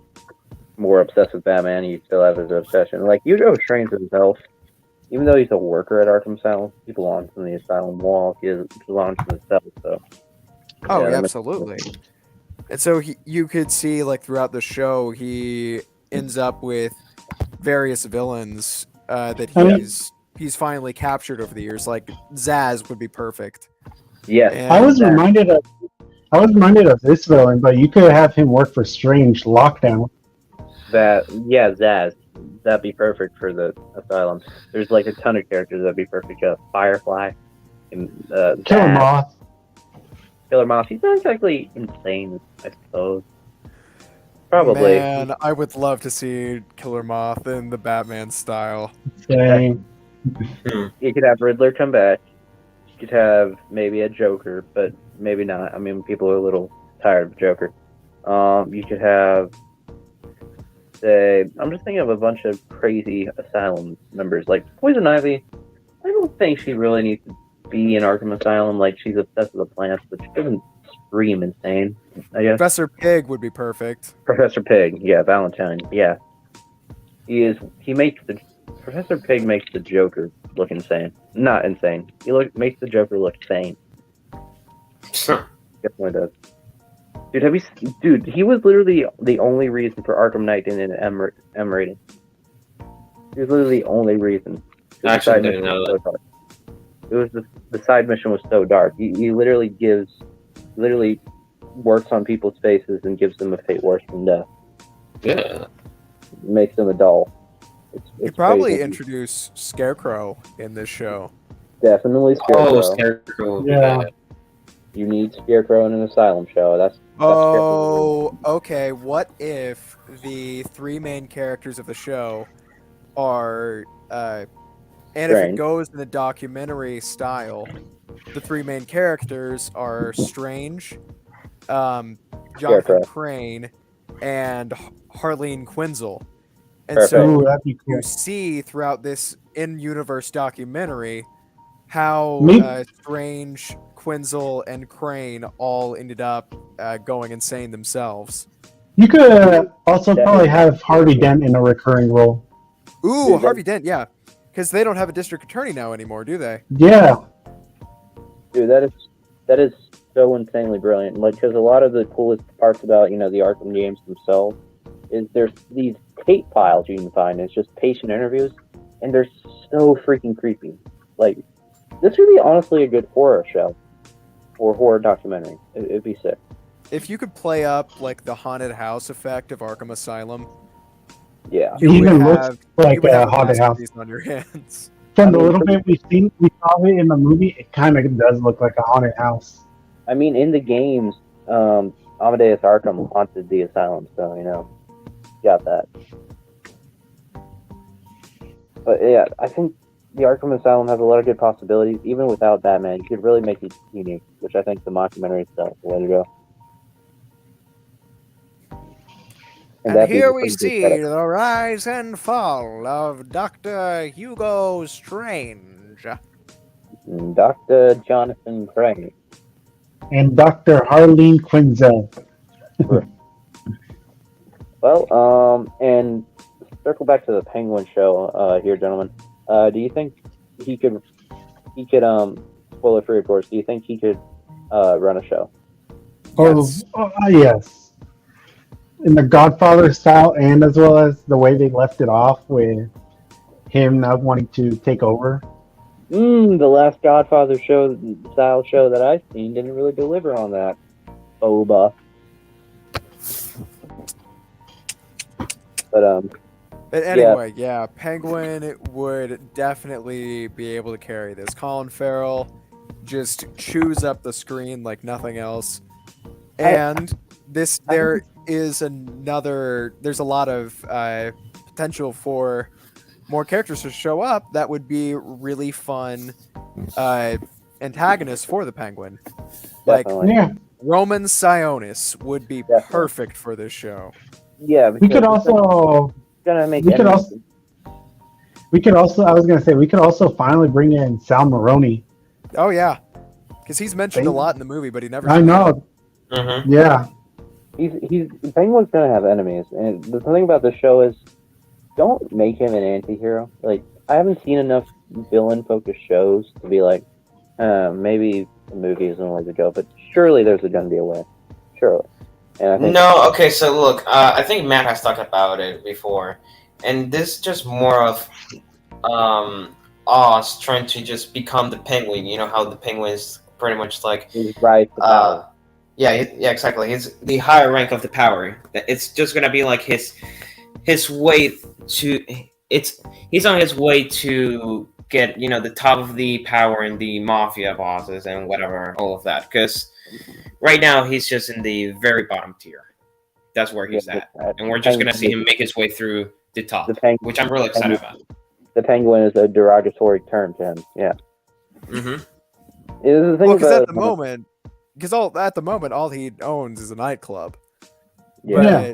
more obsessed with Batman. He'd still have his obsession. Hugo Strange himself, even though he's a worker at Arkham Asylum, he belongs in the asylum wall. He belongs in the cell. So. Oh, Yeah, that makes absolutely. And so you could see throughout the show, he ends up with various villains that he's finally captured over the years. Like Zaz would be perfect. Yes. And I was reminded of this villain, but you could have him work for Strange Lockdown. Zaz. That'd be perfect for the asylum. There's a ton of characters that'd be perfect. Firefly, and Killer Zaz, Moth. Killer Moth. He's not exactly insane, I suppose. Probably. Man, I would love to see Killer Moth in the Batman style. Same. You could have Riddler come back. You could have maybe a Joker, but maybe not. I mean, people are a little tired of Joker. You could have, I'm just thinking of a bunch of crazy asylum members, like Poison Ivy. I don't think she really needs to be in Arkham Asylum. She's obsessed with the plants, but she doesn't scream insane, I guess. Professor Pig would be perfect. Professor Pig, yeah, Valentine, yeah. Professor Pig makes the Joker look insane. Not insane. Makes the Joker look sane. Definitely does. Dude, he was literally the only reason for Arkham Knight in an M rating. He was literally the only reason. I actually didn't know that. It was the side mission was so dark. He literally works on people's faces and gives them a fate worse than death. Yeah. Makes them a doll. You probably introduce Scarecrow in this show. Definitely Scarecrow. Oh, Scarecrow. Yeah. You need Scarecrow in an Asylum show. That's okay. What if the three main characters of the show are, and if it goes in the documentary style, the three main characters are Strange, Jonathan Crane, and Harleen Quinzel. And so that'd be cool. you see throughout this in-universe documentary how Strange, Quinzel, and Crane all ended up going insane themselves. You could also probably have Harvey Dent in a recurring role. Ooh, Harvey Dent, yeah. Because they don't have a district attorney now anymore, do they? Yeah. Dude, that is so insanely brilliant. Like, because a lot of the coolest parts about, the Arkham games themselves is there's these tape files you can find. It's just patient interviews, and they're so freaking creepy. Like, this would be honestly a good horror show or horror documentary. It'd be sick. If you could play up like the haunted house effect of Arkham Asylum, yeah, it even looks like a haunted house on your hands. From the little bit we saw it in the movie, it kind of does look like a haunted house. I mean, in the games, Amadeus Arkham haunted the asylum, so got that. But yeah, I think the Arkham Asylum has a lot of good possibilities. Even without Batman, you could really make it unique, which I think the mockumentary is the way to go. And here we see the rise and fall of Dr. Hugo Strange. Dr. Jonathan Crane. And Dr. Harleen Quinzel. Well, and circle back to the Penguin show here, gentlemen. Do you think he could spoiler free, of course, do you think he could run a show? Yes. Yes. In the Godfather style, and as well as the way they left it off with him not wanting to take over. The last Godfather style show that I've seen didn't really deliver on that. But anyway, yeah, Penguin would definitely be able to carry this. Colin Farrell just chews up the screen like nothing else. And there's a lot of potential for more characters to show up that would be really fun antagonists for the Penguin. Definitely. Like Roman Sionis would be perfect for this show. Yeah, we could also finally bring in Sal Maroni. Oh yeah, because he's mentioned a lot in the movie, but he never. I know. Mm-hmm. Yeah. Penguin's gonna have enemies, and the thing about the show is, don't make him an anti-hero. Like, I haven't seen enough villain-focused shows to be like, maybe the movie isn't the way to go, but surely there's gonna be a way. Surely. And I think okay, so look, I think Matt has talked about it before, and this is just more of Oz trying to just become the Penguin. You know how the Penguin is pretty much like he's right to power. Yeah, exactly. He's the higher rank of the power. It's just gonna be like his way to. He's on his way to get the top of the power in the mafia bosses and whatever, all of that. Because right now he's just in the very bottom tier. That's where he's at, and we're just gonna see him make his way through the top, which I'm really excited about. The Penguin is a derogatory term to him. Yeah. Mm-hmm. Because at the moment, all he owns is a nightclub. Yeah.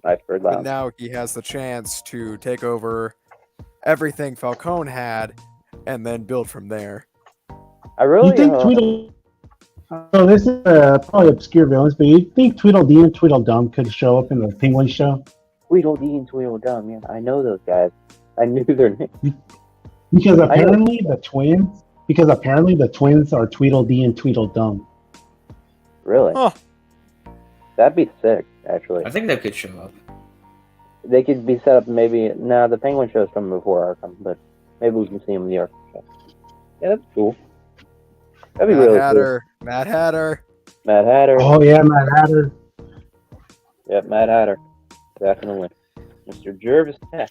But now he has the chance to take over everything Falcone had, and then build from there. I really think Tweedle. So this is probably obscure villains, but you think Tweedledee and Tweedledum could show up in the Penguin show? Tweedledee and Tweedledum, yeah, I know those guys. I knew their names. Because apparently the twins are Tweedledee and Tweedledum. Really? Huh. That'd be sick, actually. I think that could show up. They could be set up maybe. Nah, the Penguin show's from before Arkham, but maybe we can see him in the Arkham show. Yeah, that's cool. That'd be really cool. Mad Hatter. Mad Hatter. Oh yeah, Mad Hatter. Yep, Mad Hatter. Definitely. Mr. Jervis Tech.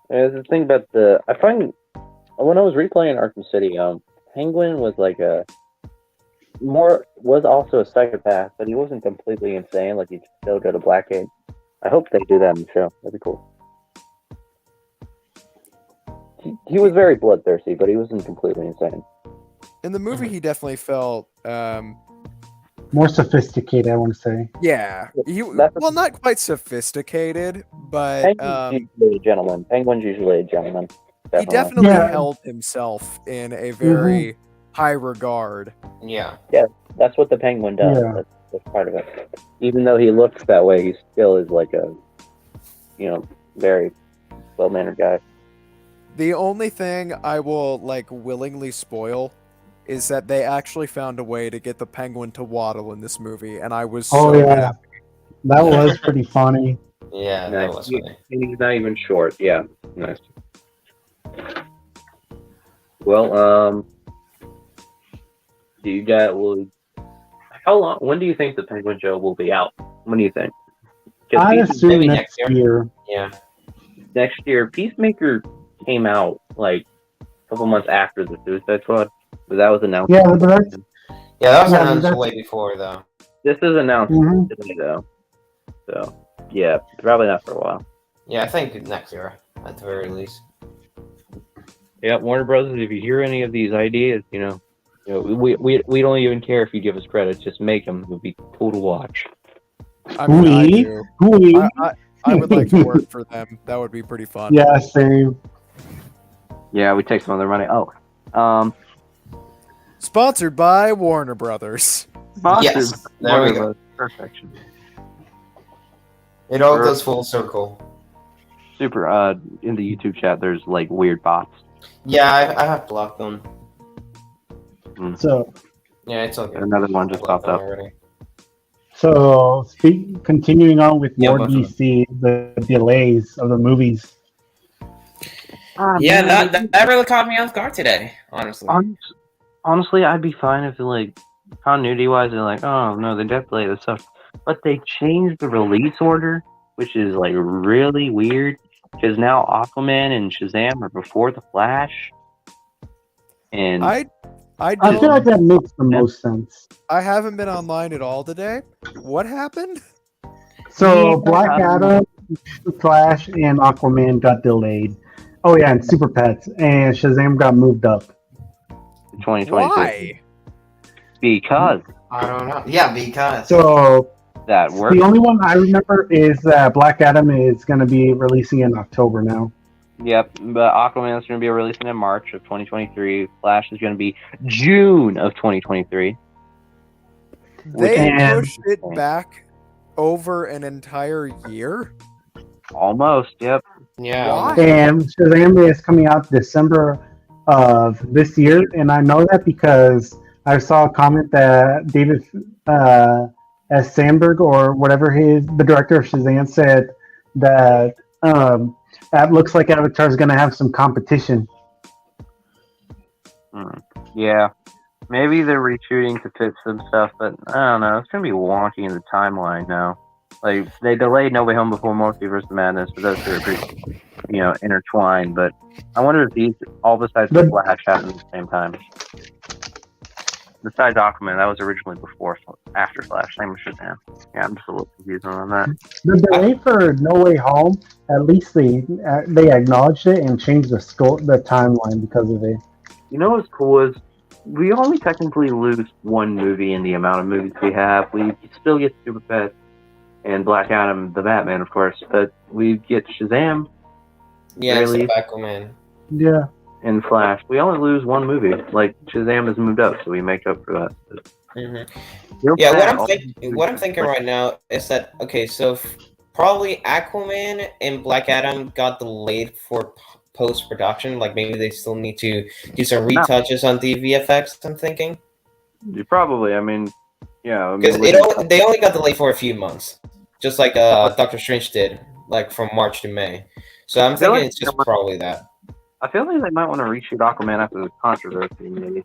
The thing about I find when I was replaying Arkham City, Penguin was like was also a psychopath, but he wasn't completely insane. Like he'd still go to Blackgate. I hope they do that in the show. That'd be cool. He was very bloodthirsty, but he wasn't completely insane. In the movie, he definitely felt more sophisticated, I want to say. Yeah, not quite sophisticated, but Penguin's usually a gentleman. Penguin's usually a gentleman. Definitely. He definitely held himself in a very high regard. Yeah. Yeah, that's what the Penguin does. Yeah. That's part of it. Even though he looks that way, he still is like a, very well-mannered guy. The only thing I will willingly spoil is that they actually found a way to get the Penguin to waddle in this movie, and I was happy. That was pretty funny. Yeah, nice. That was funny. He's not even short. Yeah, nice. Well, when do you think the Penguin show will be out? When do you think? I assume next year. Yeah. Next year. Peacemaker came out a couple months after the Suicide Squad. But that was announced. Yeah, but that was announced way before, though. This is announced today, though. So, yeah, probably not for a while. Yeah, I think next year, at the very least. Yeah, Warner Brothers, if you hear any of these ideas, we don't even care if you give us credit. Just make them. It'll be cool to watch. I would like to work for them. That would be pretty fun. Yeah, same. Yeah, we take some of their money. Sponsored by Warner Brothers. Yes, there we go. Perfection. It all goes full circle. Super. In the YouTube chat, there's weird bots. Yeah, I have blocked them. So. Yeah, it's okay. Another one just popped up. Already. So, continuing on with more DC, the delays of the movies. Yeah, that really caught me off guard today, honestly. Honestly, I'd be fine if continuity-wise, they're oh no, they definitely this stuff. But they changed the release order, which is really weird, because now Aquaman and Shazam are before the Flash. And I feel like that makes the most sense. I haven't been online at all today. What happened? So Black Adam, Flash, and Aquaman got delayed. Oh yeah, and Super Pets and Shazam got moved up. 2022. Why? Because I don't know. Yeah, because so that works. The only one I remember is that Black Adam is going to be releasing in October now. Yep, but Aquaman is going to be releasing in March of 2023. Flash is going to be June of 2023. They pushed it back over an entire year? Almost, yep. Yeah. Why? And Shazam is coming out December of this year, and I know that because I saw a comment that David S. Sandberg, or whatever the director of Shazam, said that that looks like Avatar is going to have some competition. Yeah. Maybe they're reshooting to fit some stuff, but I don't know. It's going to be wonky in the timeline now. They delayed No Way Home before Multiverse of Madness, but those two are pretty, intertwined. But I wonder if these, all besides the Flash, happen at the same time. Besides Aquaman, that was originally after Flash. Same with Shazam. Yeah, I'm just a little confused on that. The delay for No Way Home, at least they acknowledged it and changed the timeline because of it. You know what's cool is we only technically lose one movie in the amount of movies we have. We still get Super Pets and Black Adam, the Batman, of course, but we get Shazam. Yeah, it's Aquaman. Yeah. And Flash. We only lose one movie. Shazam has moved up, so we make up for that. Mm-hmm. Yeah, what I'm thinking right now is that, so probably Aquaman and Black Adam got delayed for post-production. Maybe they still need to do some retouches on the VFX, I'm thinking. Probably. I mean, yeah. Because they only got delayed for a few months, just like Doctor Strange did, like from March to May. So I'm thinking it's just probably that. I feel like they might want to reshoot Aquaman after the controversy, maybe.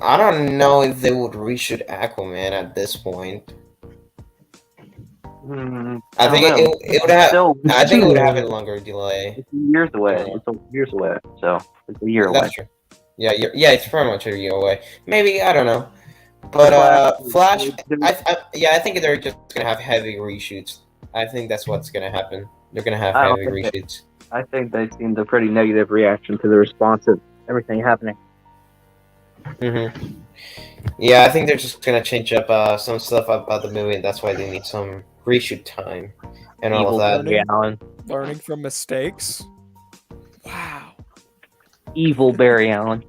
I don't know if they would reshoot Aquaman at this point. I think it would have. I think it would have a longer delay. It's years away. It's years away. So it's a year away. That's true. Yeah, it's pretty much a year away. Maybe, I don't know. But Flash, I think they're just gonna have heavy reshoots. I think that's what's gonna happen. They're gonna have heavy reshoots. I think they've seen the pretty negative reaction to the response of everything happening. Yeah, I think they're just gonna change up some stuff about the movie. That's why they need some reshoot time and all of that. Learning from mistakes. Wow. Evil Barry Allen.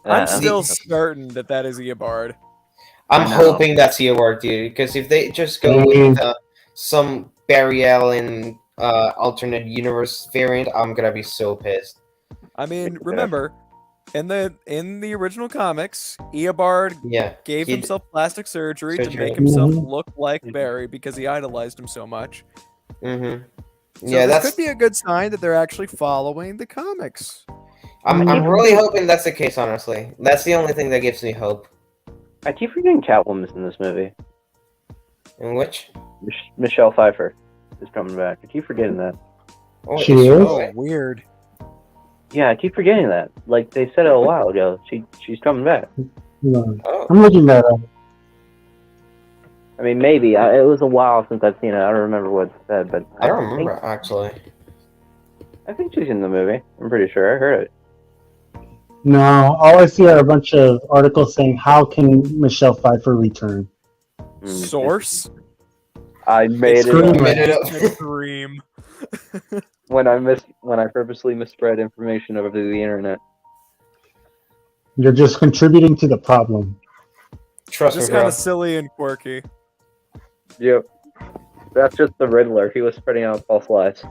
I'm still certain that is Eobard. I'm hoping that's Eobard, dude. Because if they just go with some Barry Allen alternate universe variant, I'm gonna be so pissed. I mean, remember, in the original comics, Eobard gave himself plastic surgery to make himself look like Barry because he idolized him so much. So that could be a good sign that they're actually following the comics. I'm really hoping that's the case, honestly. That's the only thing that gives me hope. I keep forgetting Catwoman's in this movie. In which? Michelle Pfeiffer is coming back. I keep forgetting that. Oh, she is? Oh, weird. Yeah, I keep forgetting that. Like, they said it a while ago. She's coming back. No. I'm looking that up. I mean, maybe. It was a while since I've seen it. I don't remember what it said, but... I don't remember, actually. I think she's in the movie. I'm pretty sure. I heard it. No, all I see are a bunch of articles saying, how can Michelle Pfeiffer return? Source? I made it up. Dream. when I purposely misspread information over the internet. You're just contributing to the problem. Trust me, just kind of silly and quirky. Yep. That's just the Riddler. He was spreading out false lies.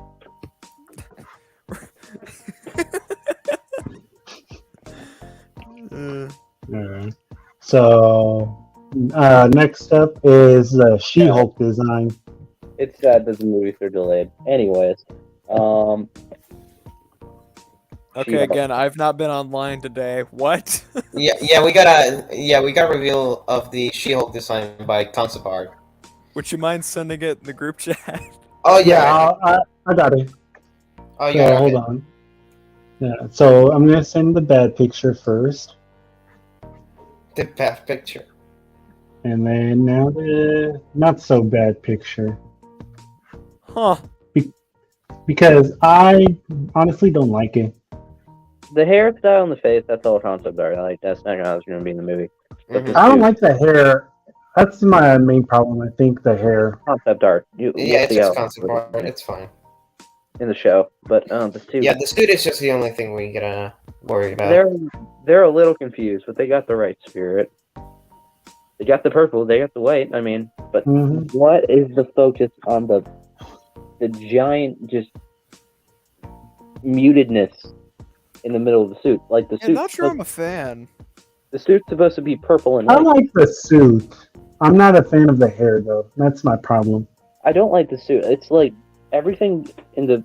So, next up is the She-Hulk design. It's sad that the movies are delayed. Anyways, okay, again, I've not been online today. What? we got a reveal of the She-Hulk design by Concept Art. Would you mind sending it in the group chat? Oh yeah, I got it. Oh yeah, so, hold on. Yeah, so I'm gonna send the bad picture first. The bad picture. And then now the not so bad picture. Huh. Because I honestly don't like it. The hairstyle and the face, that's all concept art. Like, that's not how it's going to be in the movie. I don't like the hair. That's my main problem, I think, the hair. Concept art. It's just concept art. It's fine. In the show. But the suit. Yeah, the suit is just the only thing we gotta worry about. They're a little confused, but they got the right spirit. They got the purple, they got the white, I mean, but what is the focus on the giant, just mutedness in the middle of the suit? Like, the suit. I'm not sure I'm a fan. The suit's supposed to be purple and white. I like the suit. I'm not a fan of the hair, though. That's my problem. I don't like the suit. It's like everything in the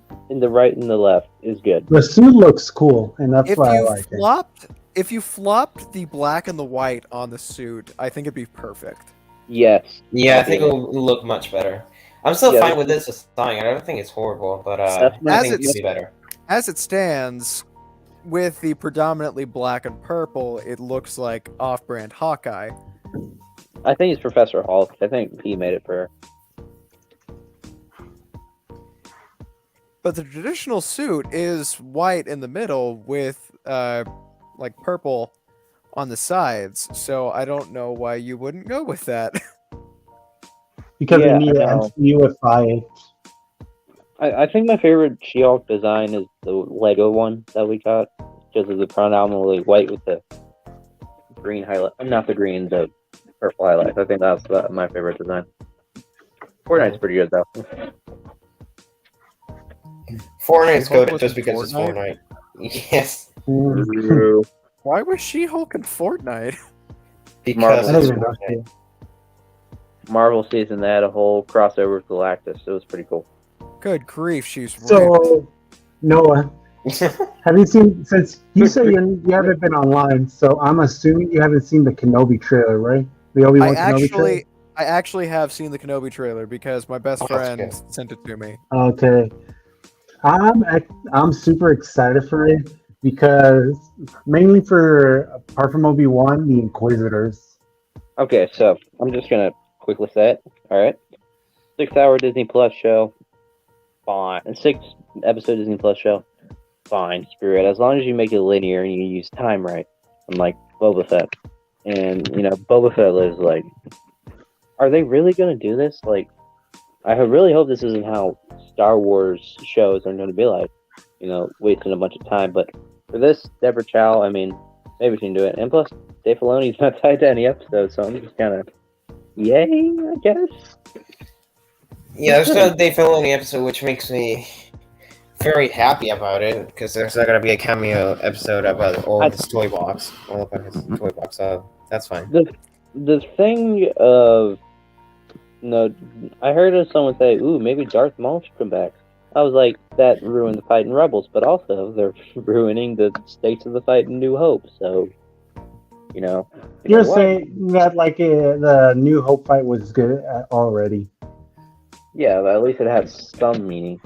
right and the left is good. The suit looks cool, and that's why I like it. If you flopped the black and the white on the suit, I think it'd be perfect. Yes. Yeah, I think it will look much better. I'm still fine with this design. I don't think it's horrible, but I think it could be better. As it stands, with the predominantly black and purple, it looks like off-brand Hawkeye. I think it's Professor Hulk. I think he made it for her. But the traditional suit is white in the middle with like purple on the sides, so I don't know why you wouldn't go with that. Because they need to unify it. I think my favorite She-Hulk design is the Lego one that we got, because of the predominantly white with the green highlight. Not the green, the purple highlights. I think that's my favorite design. Fortnite's pretty good, though. Fortnite's good just because it's Fortnite. Yes. Why was She-Hulk in Fortnite? Because I don't it's even know. Fortnite. Marvel season, they had a whole crossover with Galactus. It was pretty cool. Good grief, she's ripped. So, Noah, have you seen, since you say you haven't been online, so I'm assuming you haven't seen the Kenobi trailer, right? The Obi-Wan Kenobi trailer? I actually have seen the Kenobi trailer because my best friend good. sent it to me. Okay. I'm super excited for it because mainly for, apart from Obi-Wan, the Inquisitors. Okay, so I'm just gonna quickly say it. All right, 6-hour Disney Plus show, fine. 6-episode Disney Plus show, fine. Screw it. As long as you make it linear and you use time right, unlike Boba Fett. And Boba Fett is like, are they really gonna do this? Like, I really hope this isn't how Star Wars shows are going to be like. Wasting a bunch of time. But for this, Deborah Chow, I mean, maybe she can do it. And plus, Dave Filoni's not tied to any episode, so I'm just kind of, yay, I guess. Yeah, there's no Dave Filoni episode, which makes me very happy about it, because there's not going to be a cameo episode about all of his toy box. All about his toy box, so that's fine. The thing of, I heard of someone say, ooh, maybe Darth Maul should come back. I was like, that ruined the fight in Rebels, but also they're ruining the stakes of the fight in New Hope, so, You're saying that like the New Hope fight was good already. Yeah, but at least it has some meaning.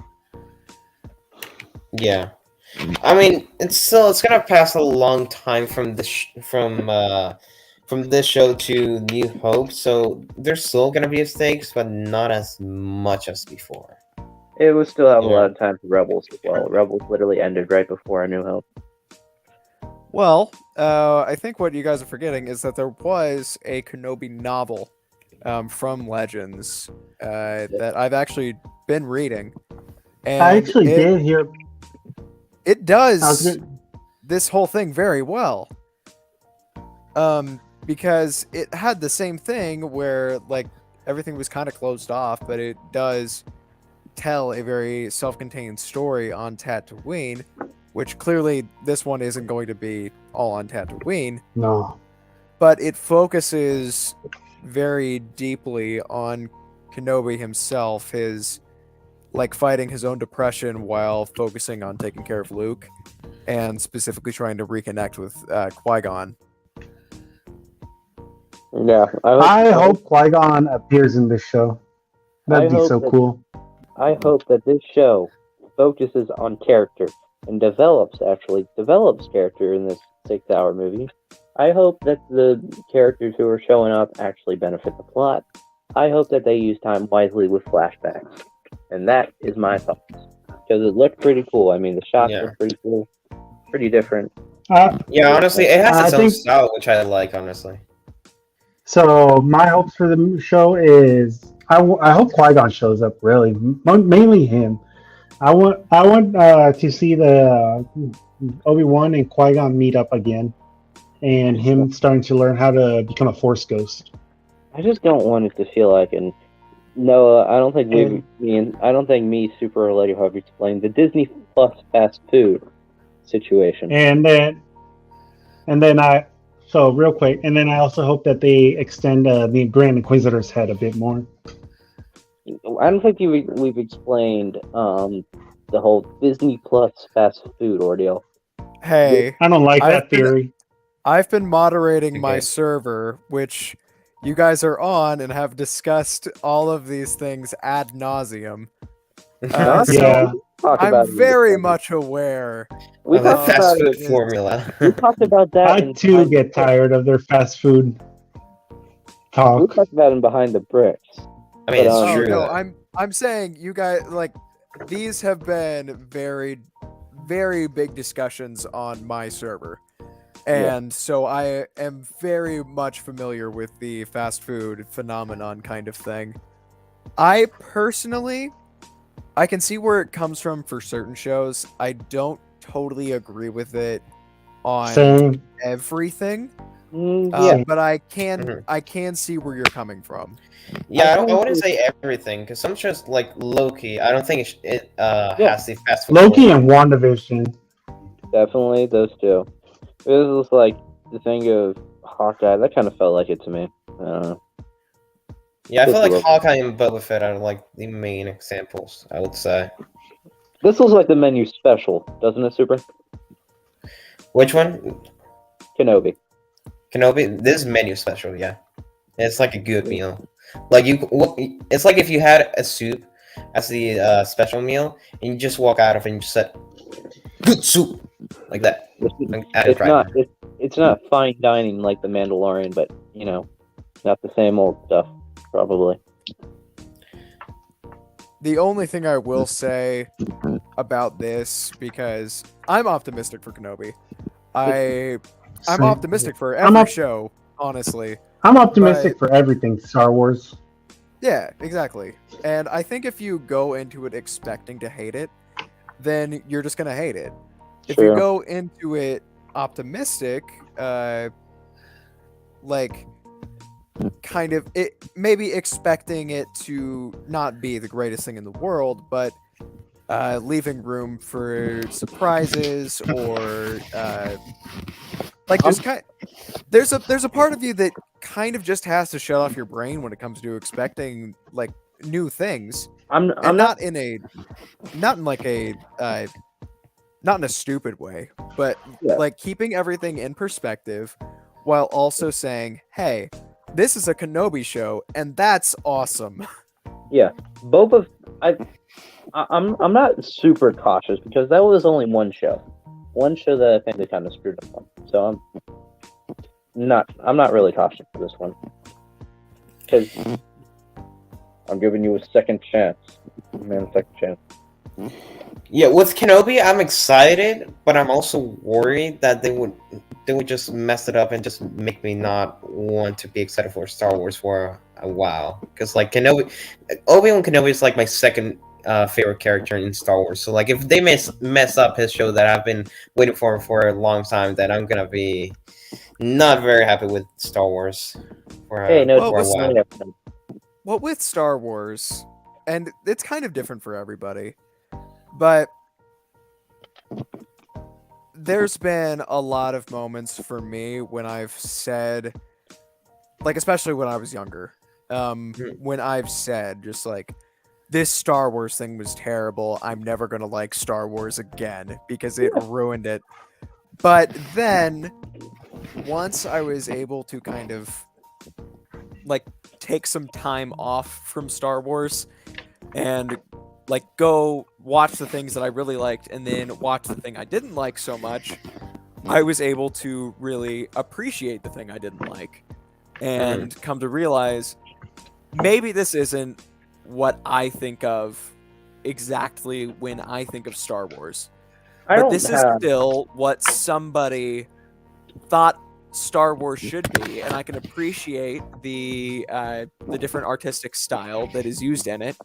Yeah, I mean, it's gonna pass a long time from this show to New Hope, so there's still gonna be stakes, but not as much as before. It would still have a lot of time for Rebels as well. Rebels literally ended right before A New Hope. Well, I think what you guys are forgetting is that there was a Kenobi novel from Legends that I've actually been reading. And I actually did hear. It does this whole thing very well. Because it had the same thing where like everything was kind of closed off, but it does tell a very self-contained story on Tatooine, which clearly this one isn't going to be all on Tatooine. No. But it focuses very deeply on Kenobi himself, his like fighting his own depression while focusing on taking care of Luke, and specifically trying to reconnect with Qui-Gon. Yeah, I hope Qui-Gon appears in this show. That'd be so cool. I hope that this show focuses on character and develops character in this 6-hour movie. I hope that the characters who are showing up actually benefit the plot. I hope that they use time wisely with flashbacks. And that is my thoughts. Because it looked pretty cool. I mean, the shots were pretty cool. Pretty different. Honestly, it has its own style, which I like, honestly. So, my hopes for the show is... I hope Qui-Gon shows up, really. Mainly him. I want to see the Obi-Wan and Qui-Gon meet up again. And him starting to learn how to become a Force ghost. I just don't want it to feel like Noah, I don't think me, Super Lady, have explained the Disney Plus fast food situation. So real quick, and then I also hope that they extend the Grand Inquisitor's head a bit more. I don't think we've explained the whole Disney Plus fast food ordeal. Hey, I don't like that theory. I've been moderating my server, which you guys are on and have discussed all of these things ad nauseum. So I'm very much aware. We talked about fast food formula. We talked about that. I too get tired of their fast food talk. We talked about it behind the bricks. I mean, it's true. No, I'm saying you guys like these have been very, very big discussions on my server. And so I am very much familiar with the fast food phenomenon kind of thing. I personally, I can see where it comes from for certain shows. I don't totally agree with it on everything. But I can see where you're coming from. Yeah, I wouldn't say everything, because some shows like Loki, I don't think it has the fast food. Loki and WandaVision. Definitely those two. It was like the thing of Hawkeye. That kind of felt like it to me. I don't know. Yeah, I Just feel a like little. Hawkeye and Boba Fett are like the main examples, I would say. This looks like the menu special, doesn't it, Super? Which one? Kenobi. Kenobi? This is menu special, yeah. It's like a good meal. Like it's like if you had a soup as the special meal, and you just walk out of it and you just said, "Good soup," like that. It's not fine dining like the Mandalorian, but not the same old stuff, probably. The only thing I will say about this, because I'm optimistic for Kenobi. I'm optimistic for every show, honestly. I'm optimistic for everything Star Wars. Yeah, exactly. And I think if you go into it expecting to hate it, then you're just gonna hate it. If you go into it optimistic, like kind of it maybe expecting it to not be the greatest thing in the world, but leaving room for surprises or like just there's a part of you that kind of just has to shut off your brain when it comes to expecting like new things. I'm not in a stupid way, but like keeping everything in perspective while also saying, hey, this is a Kenobi show and that's awesome. Yeah. I'm not super cautious because that was only one show. One show that I think they kind of screwed up on. So I'm not really cautious for this one. Because I'm giving you a second chance. Man, second chance. Yeah, with Kenobi, I'm excited, but I'm also worried that they would just mess it up and just make me not want to be excited for Star Wars for a while. Because like Obi-Wan Kenobi is like my second favorite character in Star Wars. So like if they mess up his show that I've been waiting for a long time, then I'm gonna be not very happy with Star Wars for a while. Well, with Star Wars, and it's kind of different for everybody, but there's been a lot of moments for me when I've said, like, especially when I was younger, when I've said just like, this Star Wars thing was terrible. I'm never going to like Star Wars again because it ruined it. But then once I was able to kind of like take some time off from Star Wars and like go watch the things that I really liked and then watch the thing I didn't like so much, I was able to really appreciate the thing I didn't like and come to realize maybe this isn't what I think of exactly when I think of Star Wars. But this is still what somebody thought Star Wars should be, and I can appreciate the different artistic style that is used in it.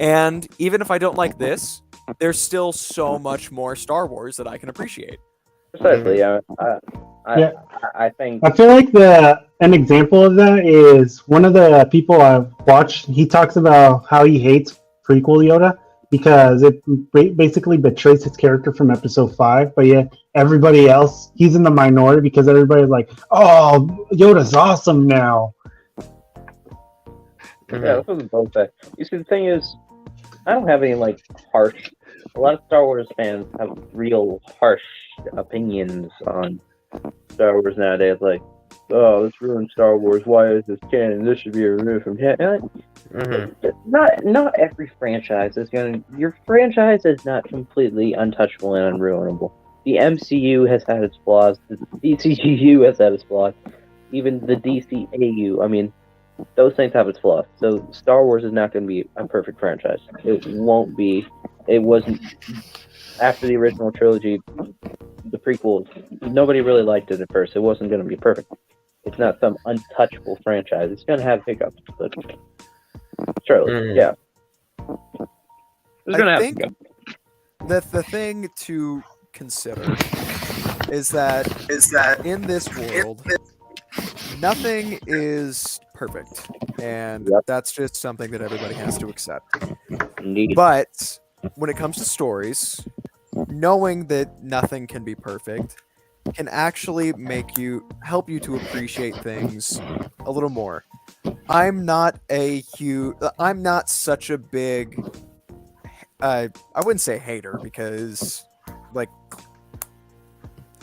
And even if I don't like this, there's still so much more Star Wars that I can appreciate. Precisely, I think. I feel like an example of that is one of the people I've watched. He talks about how he hates prequel Yoda because it basically betrays his character from Episode 5. But yet everybody else, he's in the minority because everybody's like, "Oh, Yoda's awesome now." Yeah, this was both that. You see, the thing is, I don't have any like harsh. A lot of Star Wars fans have real harsh opinions on Star Wars nowadays. Like, oh, let's ruin Star Wars. Why is this canon? This should be removed from canon. Not every franchise is gonna. Your franchise is not completely untouchable and unruinable. The MCU has had its flaws. The DCEU has had its flaws. Even the DCEU. I mean, those things have its flaws. So Star Wars is not going to be a perfect franchise. It won't be. It wasn't after the original trilogy. The prequels, nobody really liked it at first. It wasn't going to be perfect. It's not some untouchable franchise. It's going to have hiccups, but surely, yeah. It's going to have hiccups. The thing to consider is that in this world, nothing is perfect, and that's just something that everybody has to accept. Indeed. But when it comes to stories, knowing that nothing can be perfect can actually help you to appreciate things a little more. I'm not such a big I wouldn't say hater because like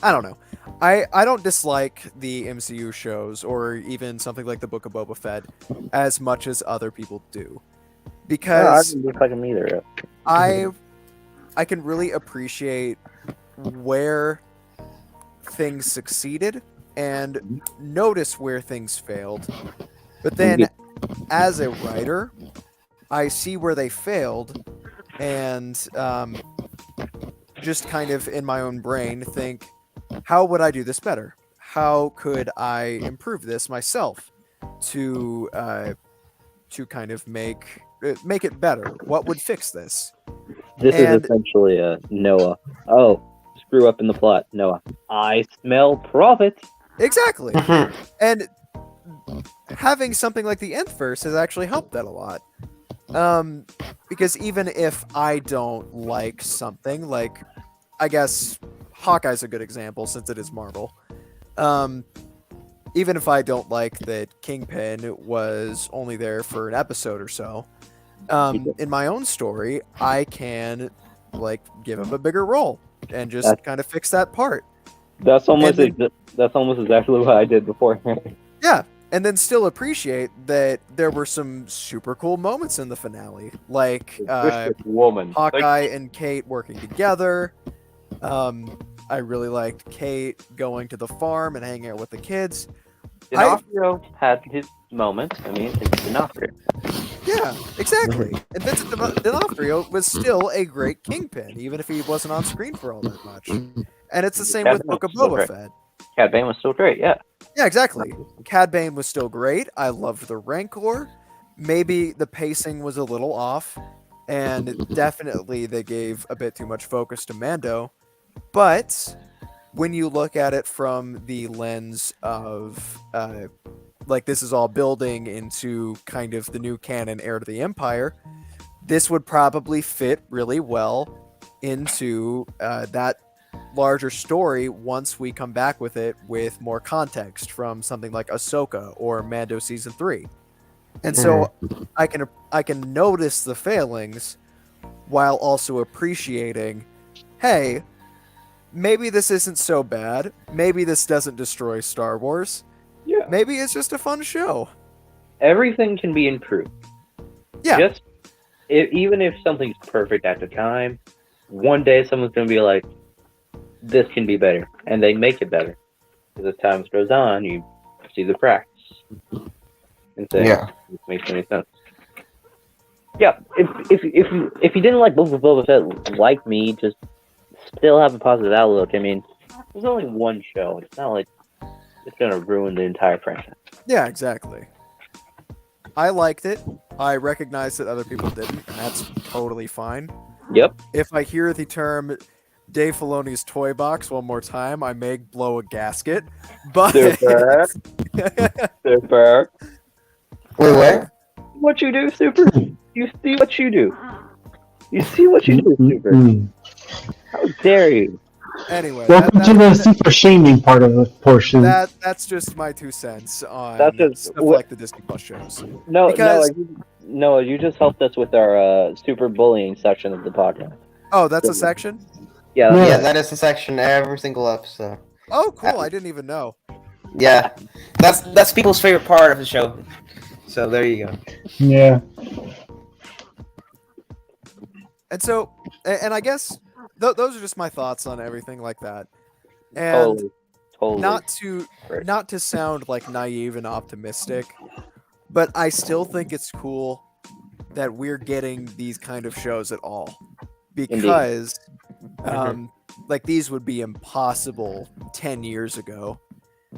I don't know. I don't dislike the MCU shows or even something like the Book of Boba Fett as much as other people do. Because I don't dislike them either. I can really appreciate where things succeeded and notice where things failed. But then as a writer, I see where they failed and just kind of in my own brain think, how would I do this better? How could I improve this myself to kind of make it better? What would fix this? This is essentially a Noah. Oh, screw up in the plot, Noah. I smell profit. Exactly. And having something like the Nth verse has actually helped that a lot. Because even if I don't like something, like I guess Hawkeye's a good example since it is Marvel. Even if I don't like that Kingpin was only there for an episode or so, in my own story, I can like give him a bigger role and just kind of fix that part. That's almost exactly what I did beforehand. Yeah, and then still appreciate that there were some super cool moments in the finale, like Hawkeye and Kate working together. I really liked Kate going to the farm and hanging out with the kids. D'Onofrio had his moments. I mean, it's D'Onofrio. Yeah, exactly. And Vincent D'Onofrio was still a great Kingpin, even if he wasn't on screen for all that much. And it's the same with Book of Boba Fett. Cad Bane was still great, yeah. Yeah, exactly. Cad Bane was still great. I loved the Rancor. Maybe the pacing was a little off, and definitely they gave a bit too much focus to Mando. But when you look at it from the lens of like this is all building into kind of the new canon heir to the Empire, this would probably fit really well into that larger story once we come back with it with more context from something like Ahsoka or Mando Season 3. And so I can notice the failings while also appreciating, hey, maybe this isn't so bad. Maybe this doesn't destroy Star Wars. Yeah. Maybe it's just a fun show. Everything can be improved. Yeah. Even if something's perfect at the time, one day someone's going to be like, this can be better. And they make it better. Because as time goes on, you see the cracks. And say, this makes any sense. Yeah, if you didn't like Book of Boba Fett, like me, just still have a positive outlook. I mean, there's only one show. It's not like it's going to ruin the entire franchise. Yeah, exactly. I liked it. I recognize that other people didn't, and that's totally fine. Yep. If I hear the term Dave Filoni's toy box one more time, I may blow a gasket. But Super. Super. Wait, what? What you do, Super? You see what you do. You see what you do, Super. How dare you? Anyway, welcome to the super shaming part of the portion. That's just my 2 cents on stuff like the Disney Plus shows. No, you just helped us with our super bullying section of the podcast. Oh, that's a section? Yeah, that is a section every single episode. Oh, cool! I didn't even know. Yeah, That's people's favorite part of the show. So there you go. Yeah. And so, and I guess those are just my thoughts on everything like that. And totally. Not to sound like naive and optimistic, but I still think it's cool that we're getting these kind of shows at all, because like these would be impossible 10 years ago.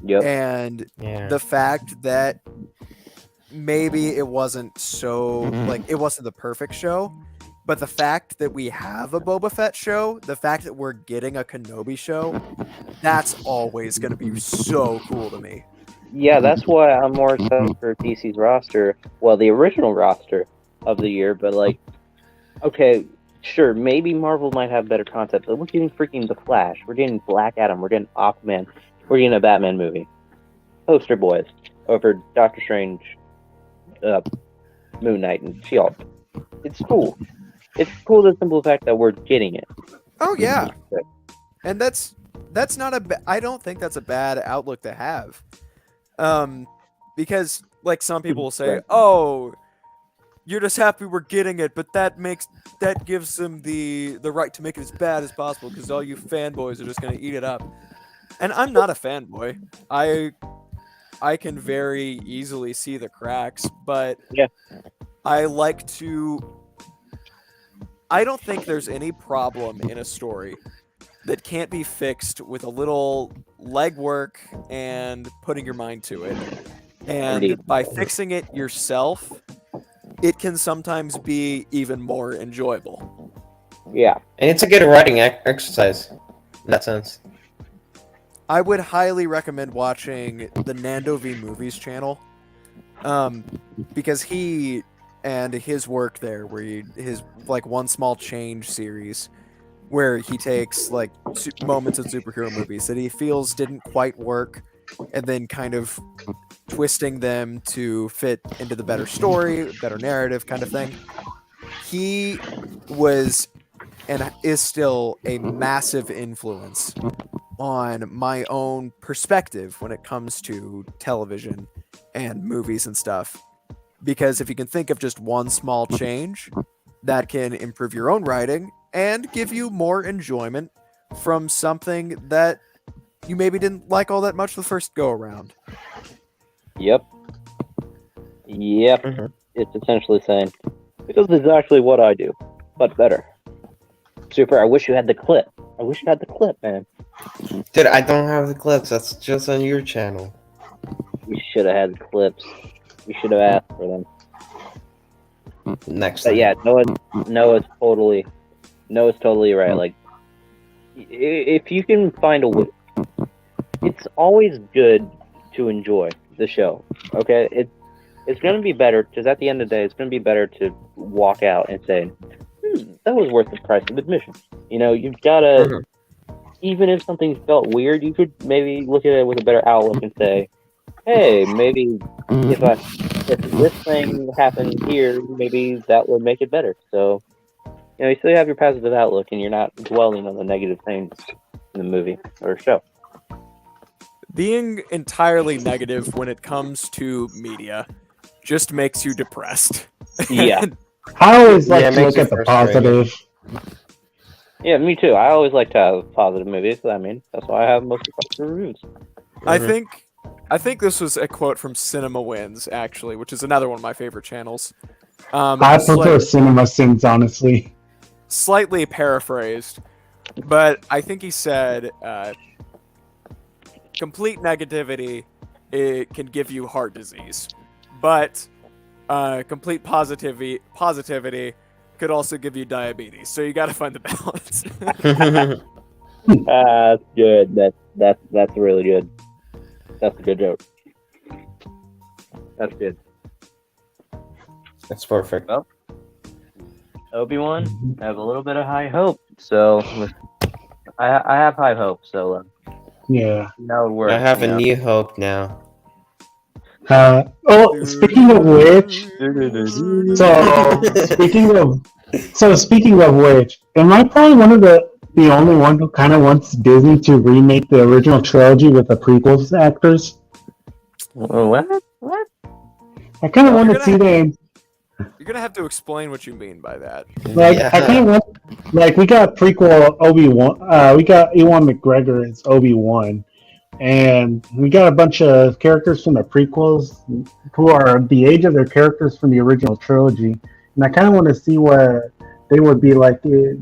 Yep. And the fact that maybe it wasn't so like it wasn't the perfect show, but the fact that we have a Boba Fett show, the fact that we're getting a Kenobi show, that's always going to be so cool to me. Yeah, that's why I'm more excited for DC's roster. Well, the original roster of the year, but like, okay, Sure, maybe Marvel might have better concepts, but we're getting freaking The Flash. We're getting Black Adam. We're getting Aquaman. We're getting a Batman movie. Poster boys over Doctor Strange, Moon Knight, and She-Hulk. It's cool. It's cool, the simple fact that we're getting it. Oh yeah, and that's not I don't think that's a bad outlook to have, because like some people will say, oh, you're just happy we're getting it, but that gives them the right to make it as bad as possible because all you fanboys are just gonna eat it up. And I'm not a fanboy. I can very easily see the cracks, but yeah, I like to. I don't think there's any problem in a story that can't be fixed with a little legwork and putting your mind to it. And Indeed. by fixing it yourself, it can sometimes be even more enjoyable. Yeah. And it's a good writing exercise in that sense. I would highly recommend watching the Nando V Movies channel, because he and his work there, where his like One Small Change series, where he takes like moments of superhero movies that he feels didn't quite work, and then kind of twisting them to fit into the better story, better narrative kind of thing. He was and is still a massive influence on my own perspective when it comes to television and movies and stuff. Because if you can think of just one small change, that can improve your own writing and give you more enjoyment from something that you maybe didn't like all that much the first go around. Yep. Mm-hmm. It's essentially saying, because this is actually what I do, but better. Super, I wish you had the clip. Man. Dude, I don't have the clips. That's just on your channel. We should have had clips. We should have asked for them. Next But time. yeah, Noah's totally right. Like, if you can find a way, it's always good to enjoy the show. Okay, it's gonna be better because at the end of the day, it's gonna be better to walk out and say, that was worth the price of admission. You know, you've gotta, even if something felt weird, you could maybe look at it with a better outlook and say, hey, maybe if this thing happened here, maybe that would make it better. So, you know, you still have your positive outlook and you're not dwelling on the negative things in the movie or show. Being entirely negative when it comes to media just makes you depressed. Yeah. I always like Yeah, it to makes look you at the frustrated. positive. Yeah, me too. I always like to have positive movies. I mean, that's why I have most of the reviews. I think this was a quote from Cinema Wins, actually, which is another one of my favorite channels. I prefer Cinema Sins, honestly. Slightly paraphrased, but I think he said, complete negativity, it can give you heart disease, but complete positivity could also give you diabetes. So you got to find the balance. That's good. That's really good. That's a good joke. That's good. That's perfect. Well, Obi-Wan, I have a little bit of high hope. So I have high hope. So Yeah. now it works. I have a new hope now. Speaking of which, speaking of which, am I probably one of the only one who kind of wants Disney to remake the original trilogy with the prequels actors? What? I kind of want to see them. You're gonna have to explain what you mean by that. Like, I kind of want, like, we got prequel Obi-Wan, we got Ewan McGregor as Obi-Wan, and we got a bunch of characters from the prequels who are the age of their characters from the original trilogy, and I kind of want to see what they would be like in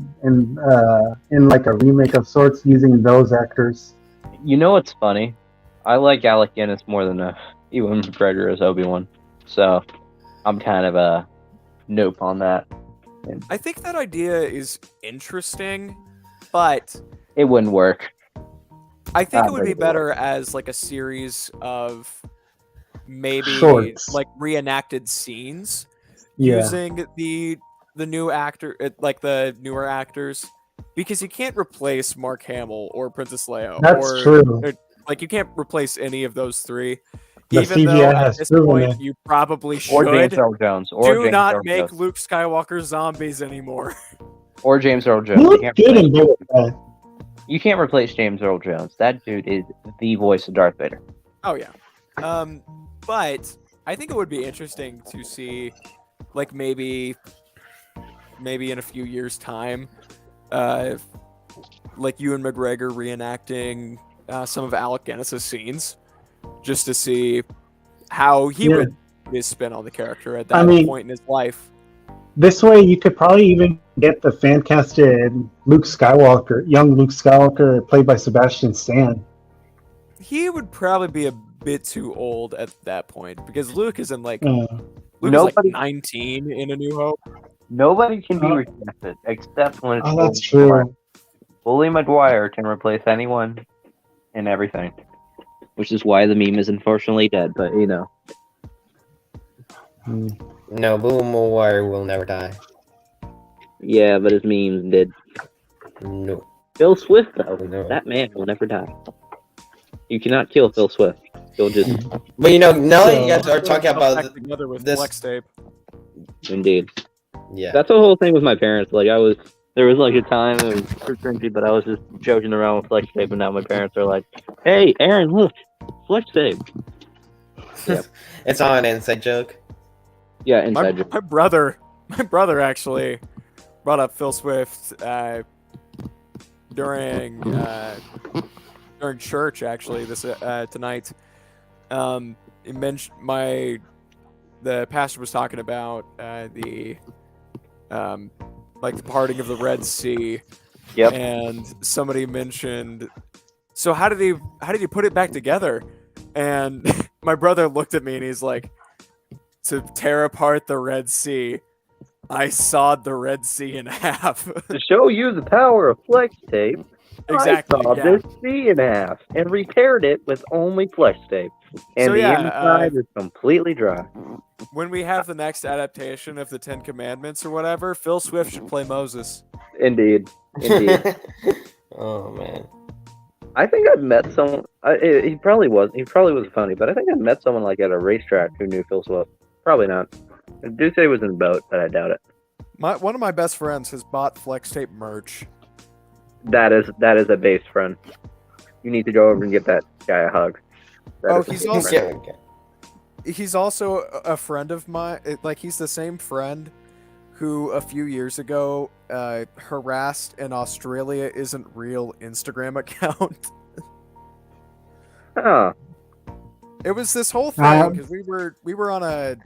like a remake of sorts using those actors. You know what's funny? I like Alec Guinness more than Ewan McGregor as Obi-Wan, so I'm kind of a nope on that. I think that idea is interesting, but It wouldn't work. I think Not it would be very better as like a series of maybe Shorts. like reenacted scenes Yeah. using the the new actor, like the newer actors, because you can't replace Mark Hamill or Princess Leia. That's true. Like you can't replace any of those three. The Even though CGI at has this proven point it. you probably Or James should. Earl Jones. Or Do James not Earl make Jones. Luke Skywalker zombies anymore. Or James Earl He Jones. You looked can't, good replace, in both. you can't replace James Earl Jones. That dude is the voice of Darth Vader. Oh yeah. But I think it would be interesting to see, like maybe in a few years' time, like Ewan McGregor reenacting some of Alec Guinness's scenes, just to see how he would put his spin on the character at that point in his life. This way, you could probably even get the fan-casted Luke Skywalker, young Luke Skywalker, played by Sebastian Stan. He would probably be a bit too old at that point, because Luke is in like Uh, Luke is like 19 in A New Hope. Nobody can be recasted except when it's oh, that's Bully McGuire. true. Bully McGuire can replace anyone and everything. Which is why the meme is unfortunately dead, but you know. No, Boom Wire will never die. Yeah, but his memes did. No. Phil Swift, though. No. That man will never die. You cannot kill Phil Swift. He'll just... But you know, now that you guys are talking about together with this- flex tape. Indeed. yeah. That's the whole thing with my parents. Like, there was like a time it was super cringy, but I was just joking around with flex tape, and now my parents are like, "Hey, Aaron, look, flex tape." Yep. It's all an inside joke. Yeah, inside joke. My brother actually brought up Phil Swift during church actually this tonight. He mentioned the pastor was talking about the parting of the Red Sea. Yep. And somebody mentioned, so how did he put it back together? And my brother looked at me and he's like, to tear apart the Red Sea, I sawed the Red Sea in half. To show you the power of flex tape, Exactly. I sawed Yeah. this sea in half and repaired it with only flex tape. And So, the yeah, inside is completely dry. When we have the next adaptation of the Ten Commandments or whatever, Phil Swift should play Moses. Indeed. Indeed. Oh man. I think I've met someone. He probably was funny, but I think I met someone like at a racetrack who knew Phil Swift. Probably not. I do say he was in a boat, but I doubt it. One of my best friends has bought flex tape merch. That is a base friend. You need to go over and give that guy a hug. That is He's a also base friend. he's also a friend of mine. Like he's the same friend who a few years ago harassed an Australia Isn't Real Instagram account. Huh. It was this whole thing because we were on a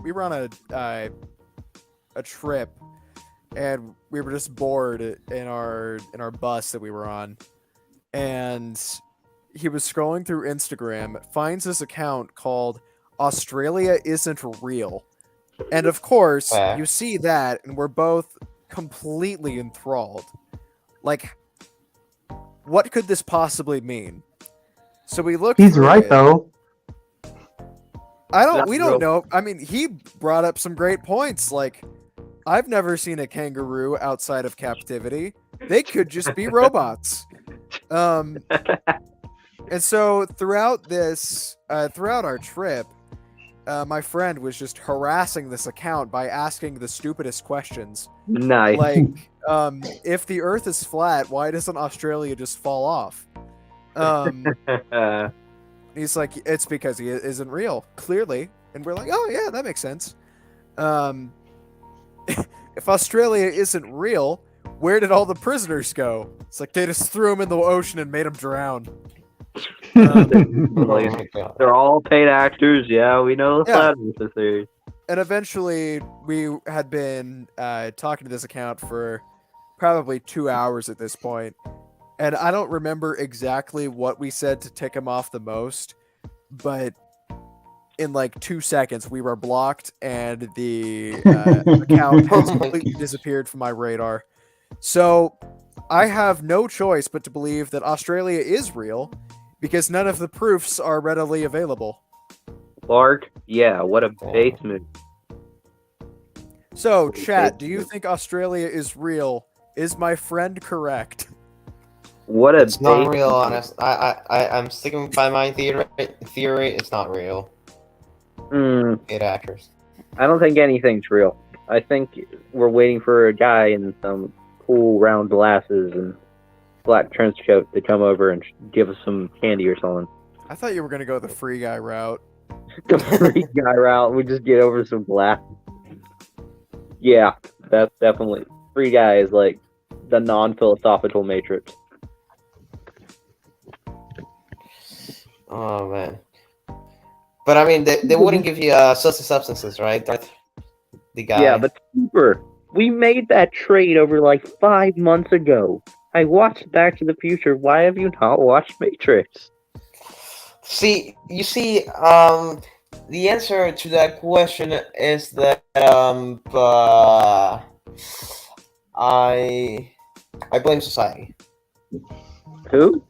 trip, and we were just bored in our bus that we were on, and he was scrolling through Instagram, finds this account called Australia Isn't Real, and of course you see that, and we're both completely enthralled. Like, what could this possibly mean? So we look. He's right though. We don't know. I mean, he brought up some great points. Like, I've never seen a kangaroo outside of captivity. They could just be robots. And so throughout our trip, my friend was just harassing this account by asking the stupidest questions. Nice. Like, if the Earth is flat, why doesn't Australia just fall off? He's like, it's because he isn't real, clearly. And we're like, oh yeah, that makes sense. If Australia isn't real, where did all the prisoners go? It's like they just threw them in the ocean and made them drown. They're all paid actors. Yeah, we know the flat Earth theory. And eventually, we had been talking to this account for probably 2 hours at this point. And I don't remember exactly what we said to tick him off the most, but in like 2 seconds, we were blocked and the account has completely disappeared from my radar. So I have no choice but to believe that Australia is real because none of the proofs are readily available. Clark, yeah, what a base move. So, chat, do you think Australia is real? Is my friend correct? What a It's not bait. real, honest. I'm sticking by my theory. It's not real. It actors. I don't think anything's real. I think we're waiting for a guy in some cool round glasses and black trench coat to come over and give us some candy or something. I thought you were gonna go the free guy route. The free guy route, we just get over some glass. Yeah, that's definitely free guy is like the non-philosophical Matrix. Oh man. But I mean, they wouldn't give you substances, right? The guy. Yeah, but super. We made that trade over like 5 months ago. I watched Back to the Future. Why have you not watched Matrix? See, the answer to that question is that I blame society. Who?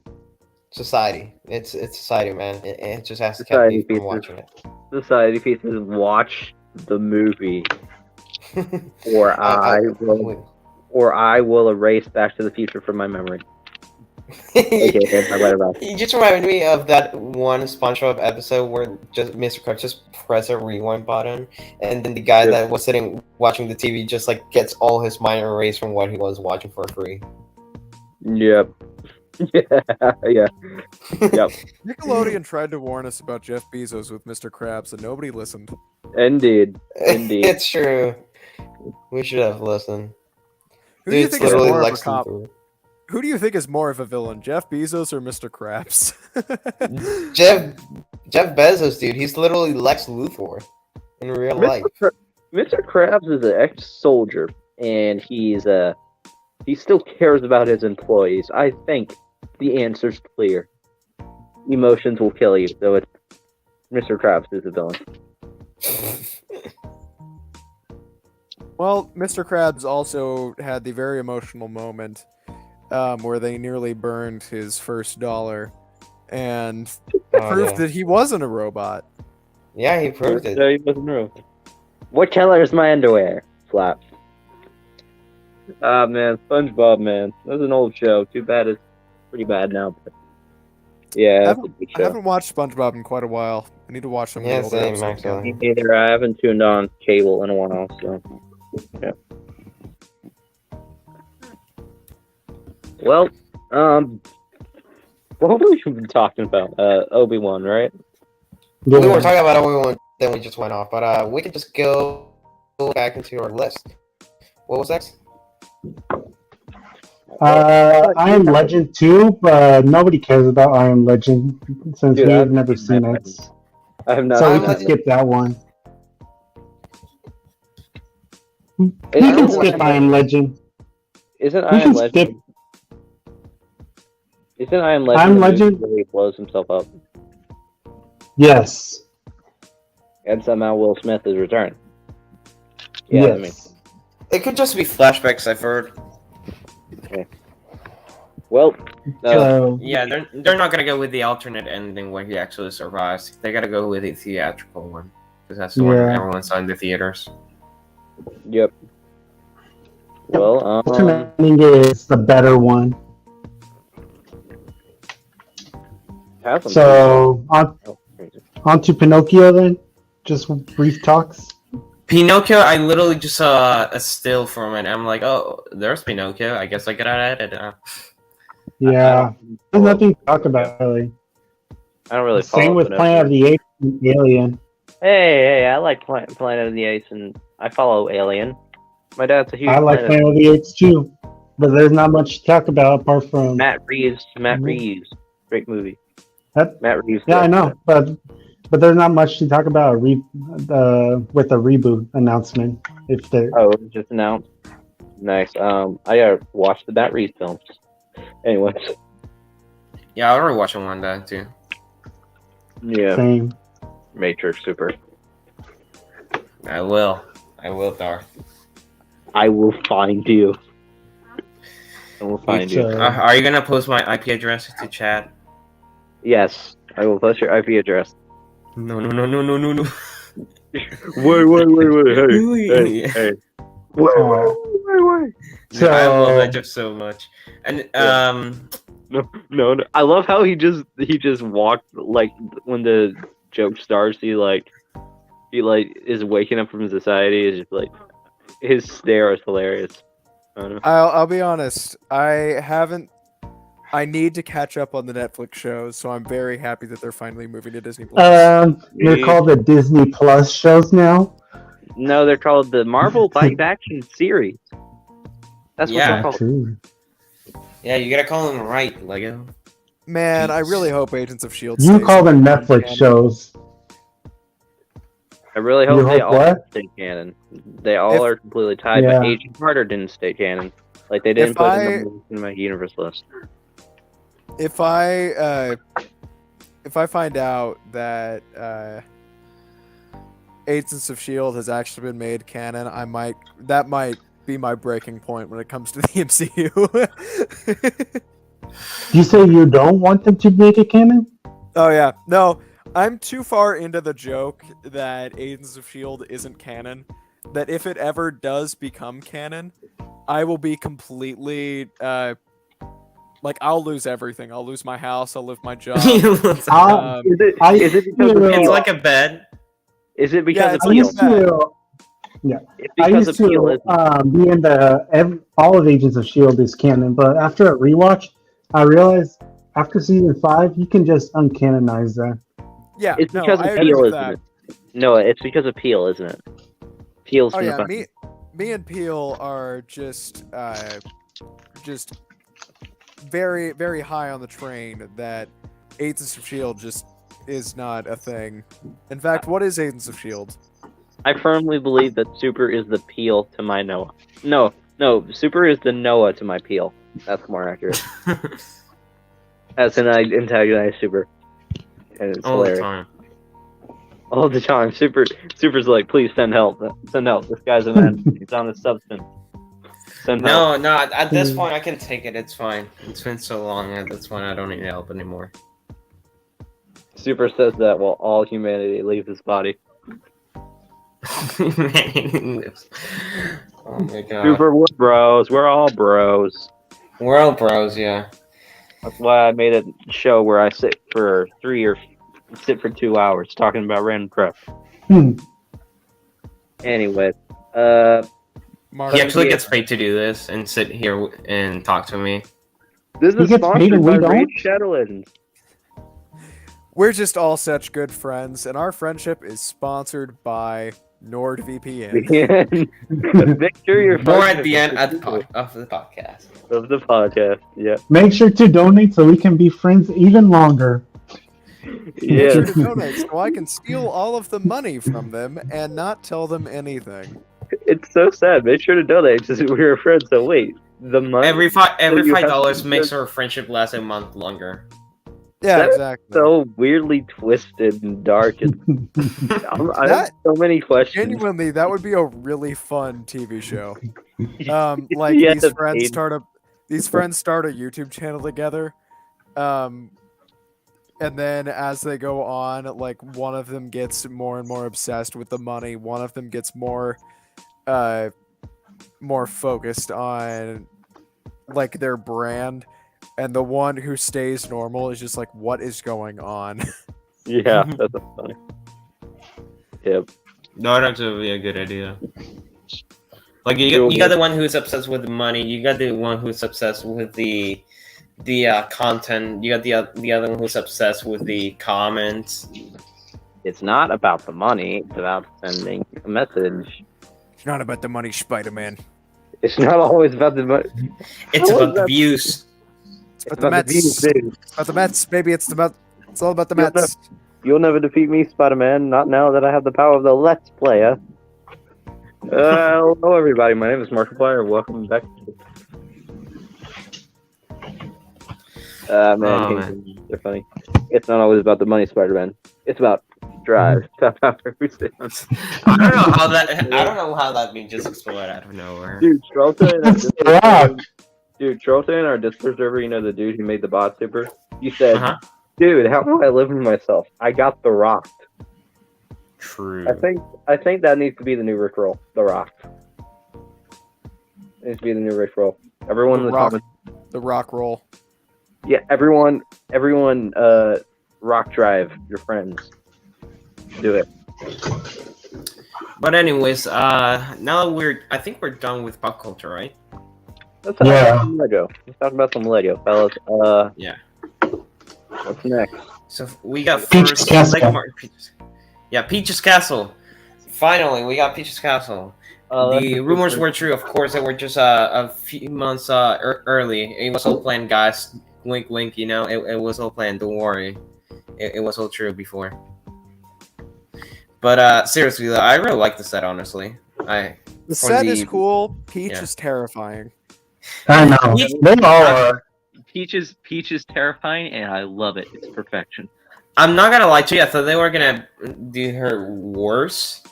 Society. It's society, man. It just has to keep Society me from pieces. watching it. Society pieces. Watch the movie, or I will erase Back to the Future from my memory. Okay, I read about it. You just reminded me of that one SpongeBob episode where just Mr. Krabs just press a rewind button, and then the guy that was sitting watching the TV just like gets all his mind erased from what he was watching for free. Yep. Yeah. Yep. Nickelodeon tried to warn us about Jeff Bezos with Mr. Krabs, and nobody listened. Indeed. It's true. We should have listened. Who do you Dude, think is literally more of a Lex cop? Luthor. Who do you think is more of a villain, Jeff Bezos or Mr. Krabs? Jeff Bezos, dude. He's literally Lex Luthor in real life. Mr. Krabs is an ex-soldier, and he still cares about his employees. I think the answer's clear. Emotions will kill you, so it's Mr. Krabs is the villain. Well, Mr. Krabs also had the very emotional moment where they nearly burned his first dollar and proved that he wasn't a robot. Yeah, he proved it. No, he wasn't real. What color is my underwear? Flap. Ah, man, SpongeBob, man. That was an old show. Too bad it's pretty bad now. But yeah, that's a good I show. haven't watched SpongeBob in quite a while. I need to watch some of the older same, episodes again. actually. Me neither. I haven't tuned on cable in a while, so yeah. Well, what have we been talking about? Obi-Wan, right? Yeah. We were talking about Obi-Wan, then we just went off. But we can just go back into our list. What was next? I Am Legend 2, but nobody cares about I Am Legend since Dude, we've never seen it. I have not. So we seen can it. skip that one. We I can don't skip watch I Am Legend. Isn't We I Am can Legend? skip. Isn't I Am Legend? I Am the movie Legend? where he blows himself up, Yes. and somehow Will Smith is returned. Yeah, Yes. I mean, It could just be flashbacks, I've heard. well, So, Yeah, they're not gonna go with the alternate ending where he actually survives. They gotta go with the theatrical one because that's the one Yeah. everyone saw in the theaters. yep. Well, alternate ending is the better one. have them. So, Oh, crazy. on to Pinocchio then. Just brief talks. Pinocchio, I literally just saw a still from it. I'm like, oh, there's Pinocchio. I guess I gotta edit it. Yeah. There's nothing to talk about, really. I don't really. Same follow with Pinocchio. Planet of the Apes and Alien. Hey, I like Planet of the Apes, and I follow Alien. My dad's a huge. I like Planet of the Apes too. But there's not much to talk about apart from Matt Reeves. Mhm. Great movie. That- Matt Reeves. Yeah, I directed know, but there's not much to talk about with a reboot announcement. If there, it. Oh, it was just announced. Nice. I gotta watch the Matt Reeves films. Anyways, Yeah, I'll already watching one day too. yeah, same. Matrix Super. I will, Darth. I will find you. I will find you. Are you gonna post my IP address to chat? Yes, I will post your IP address. No. Wait. Hey. Wait. So, I love that just so much. And No. I love how he just walked like when the joke starts. He is waking up from society. Is just like his stare is hilarious. I don't know. I'll be honest. I need to catch up on the Netflix shows, so I'm very happy that they're finally moving to Disney Plus. they're called the Disney Plus shows now. No, they're called the Marvel live action series. That's what they're called. True. yeah, you gotta call them right, Lego. Man, I really hope Agents of Shield. You stays call them on Netflix canon. shows. I really You hope they hope all what? stay canon. They all are completely tied, Yeah. but Agent Carter didn't stay canon. Like they didn't If put it in my universe list. If I find out that Agents of Shield has actually been made canon, that might be my breaking point when it comes to the MCU. You say you don't want them to make it canon? Oh yeah, no, I'm too far into the joke that Agents of Shield isn't canon. That if it ever does become canon, I will be completely like I'll lose everything. I'll lose my house. I'll lose my job. It's Is it because of Peel? like a bed. Is it because of I Peel? used to, It's I because used of Peel. to be in all of Agents of S.H.I.E.L.D. is canon, but after a rewatch, I realized after season 5, you can just uncanonize that. Yeah, It's no, because I of agree Peel, with isn't that. it? No, it's because of Peel, isn't it? Peel's Oh been yeah, fucking- me and Peel are just very, very high on the train that Agents of Shield just is not a thing. In fact, what is Agents of Shield? I firmly believe that Super is the Peel to my Noah. No, Super is the Noah to my Peel. That's more accurate. That's an antagonized Super. And it's All the hilarious. time. All the time. Super's like, please send help. Send help. This guy's a man. He's on a substance. Send help. No, at this point I can take it. It's fine. It's been so long at this point I don't need help anymore. Super says that while all humanity leaves his body. Oh my god. Super, we're bros. We're all bros. We're all bros, yeah. That's why I made a show where I sit for 2 hours talking about random crap. Anyway, He actually gets paid to do this and sit here and talk to me. this He is gets paid sponsored and by we don't? Raid Shadow Legends. We're just all such good friends, and our friendship is sponsored by NordVPN. Make sure you're More fucking at the end of the of podcast. the podcast. Yeah, Make sure to donate so we can be friends even longer. Make yeah. sure to donate so I can steal all of the money from them and not tell them anything. It's so sad. Make sure to donate. Just we're friends. So wait, the money. Every you have $5 to- makes our friendship last a month longer. Yeah, That's exactly. so weirdly twisted and dark. And I have so many questions. Genuinely, that would be a really fun TV show. Like Yeah, these the friends paid- start a YouTube channel together. And then as they go on, like one of them gets more and more obsessed with the money. One of them gets more focused on like their brand. And the one who stays normal is just like, what is going on? Yeah, that's funny. Yep. That would actually be a good idea. Like you got the one who's obsessed with the money. You got the one who's obsessed with the content. You got the other one who's obsessed with the comments. It's not about the money. It's about sending a message. It's not about the money, Spider-Man. It's not always about the money. It's How about is the that- views. It's about the Mets. views, baby. It's about the Mets, baby. It's all about the You'll Mets. You'll never defeat me, Spider-Man. Not now that I have the power of the Let's Player. Hello, everybody. My name is Markiplier. Welcome back. Man, they're funny. It's not always about the money, Spider-Man. It's about drive. I don't know how that being just exploded out of nowhere. Dude, Trolta in our That's Discord rock. server, Trolta in our Discord server, you know the dude who made the bot super? He said, Uh-huh. dude, how do I live with myself? I got the rock. True. I think that needs to be the new Rickroll. The rock. needs to be the new Rick roll. Everyone in the rock, comments. the rock roll. Yeah, everyone, rock drive your friends. Do it. But anyways, now that I think we're done with pop culture, right? Let's talk about some Lego. Let's talk about some Lego, fellas. Yeah. What's next? So we got Peach's first Castle. Peach's Castle. Finally, we got Peach's Castle. The rumors were true, of course. They were just a few months early. It was all planned, guys. Wink, wink. You know, it was all planned. Don't worry. It was all true before. But seriously, I really like the set. Honestly, The set is cool. Peach Yeah. is terrifying. I know. They all are. Peach is terrifying, and I love it. It's perfection. I'm not gonna lie to you. I thought they were gonna do her worse,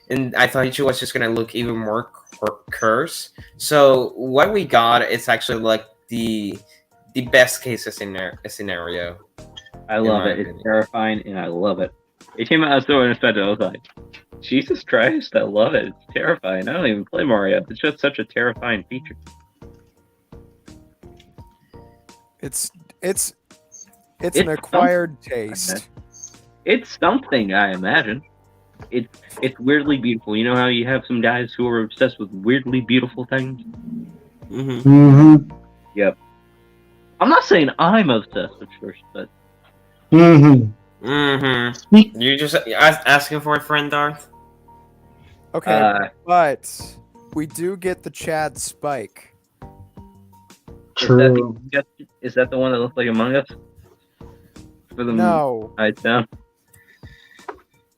and I thought she was just gonna look even more cursed. So what we got is actually like the best case scenario. I love it. opinion. It's terrifying, and I love it. It came out so unexpected. I was like, Jesus Christ, I love it. It's terrifying. I don't even play Mario. It's just such a terrifying feature. It's an acquired taste. It's something, I imagine. It's weirdly beautiful. You know how you have some guys who are obsessed with weirdly beautiful things? Mm-hmm. Mm-hmm. Yep. I'm not saying I'm obsessed with first, but Mm-hmm. Mm-hmm. You just asking for a friend, Darth? Okay, but we do get the Chad Spike. True. Is that the one that looks like Among Us? For the No. Heights down.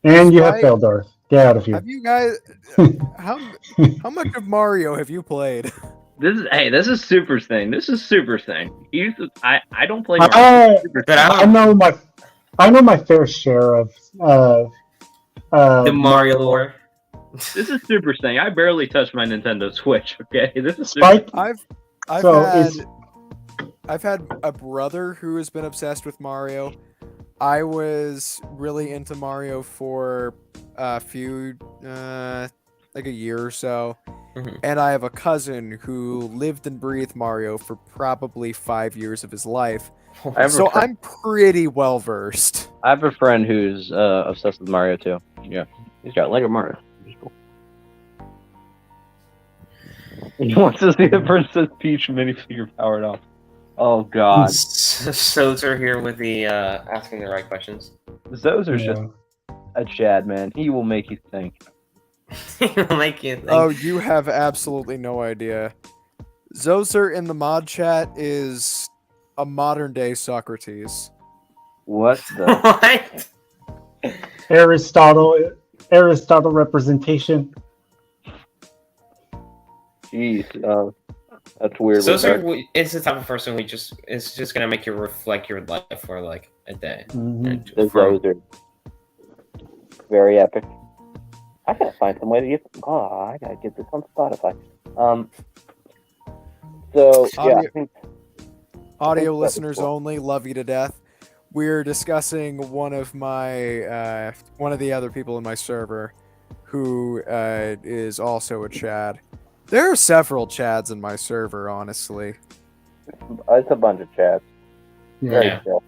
And you have Spike? Feldor. Get out of here. Have you guys? how much of Mario have you played? This is Super's thing. This is Super's thing. I don't play Mario. But I know my fair share of the Mario lore. This is Super's thing. I barely touch my Nintendo Switch. Okay, this is Spike. I've had a brother who has been obsessed with Mario. I was really into Mario for a few, like a year or so. Mhm. And I have a cousin who lived and breathed Mario for probably 5 years of his life. So I'm pretty well versed. I have a friend who's obsessed with Mario too. Yeah, he's got Lego Mario. He's cool. He wants to see the Princess Peach minifigure powered off. Oh God, Sozer here with the asking the right questions. Zozer's just a Chad, man. He will make you think. He'll make you think. Oh, you have absolutely no idea. Zoser in the mod chat is a modern day Socrates. What the? What? Aristotle representation. Jeez, that's weird. Sozer is the type of person it's just gonna make you reflect your life for like a day. Mhm. The Zozer. Very epic. I gotta find some way to get. Oh, I gotta get this on Spotify. So yeah, I think Audio that was listeners cool. only, love you to death. We're discussing one of the other people in my server who is also a Chad. There are several Chads in my server, honestly. it's a bunch of Chads. Very Yeah. chill.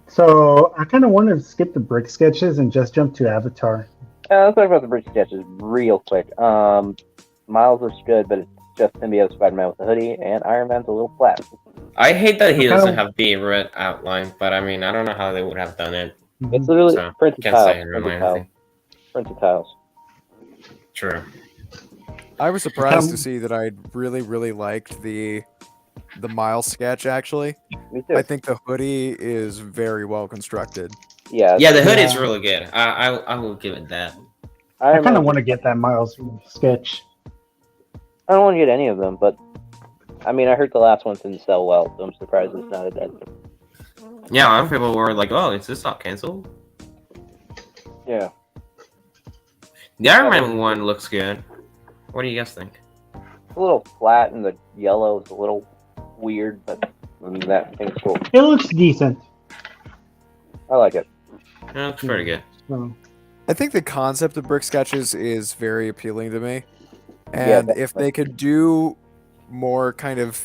So I kind of want to skip the brick sketches and just jump to Avatar. Let's talk about the bridge sketches real quick. Miles looks good, but it's just symbiote Spider-Man with a hoodie, and Iron Man's a little flat. I hate that he Okay. doesn't have the red outline, but I mean, I don't know how they would have done it. It's literally So, printed can't tiles. say really anything. Printed tiles. True. I was surprised to see that I really, really liked the Miles sketch, actually. Me too. I think the hoodie is very well constructed. Yeah. Yeah, the hood is Yeah. really good. I will give it that. I kind of want to get that Miles sketch. I don't want to get any of them, but I mean, I heard the last one didn't sell well, so I'm surprised it's not a dead. Yeah, a lot of people were like, "Oh, is this not canceled?" Yeah. The Iron Man one looks good. What do you guys think? It's a little flat, and the yellow is a little weird, but I mean, that thing's cool. It looks decent. I like it. It looks pretty good. So, I think the concept of brick sketches is very appealing to me. And if they could do more kind of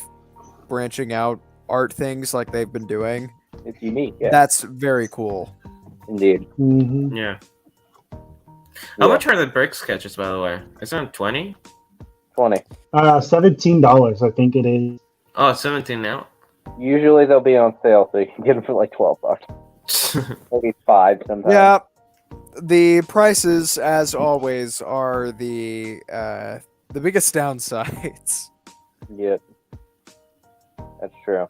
branching out art things like they've been doing, It's unique. Yeah, that's very cool. indeed. Mm-hmm. Yeah. How Yeah. much are the brick sketches, by the way? Is it 20? 20. $17, I think it is. Oh, it's 17 now. Usually they'll be on sale, so you can get them for like $12. Maybe 5 sometimes. Yeah. The prices, as always, are the biggest downsides. Yep. That's true.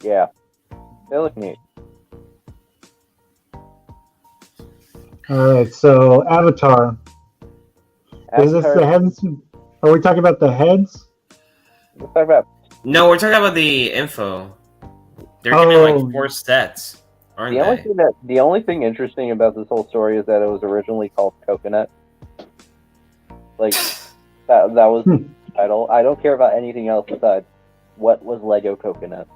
Yeah. They look neat. Alright, so Avatar. Is this Avatar- the heads? Are we talking about the heads? Let's talk about No, we're talking about the info. They're giving like Oh. 4 stats, aren't the only thing interesting about this whole story is that it was originally called Coconut. Like that was the title. I don't care about anything else besides what was Lego Coconut.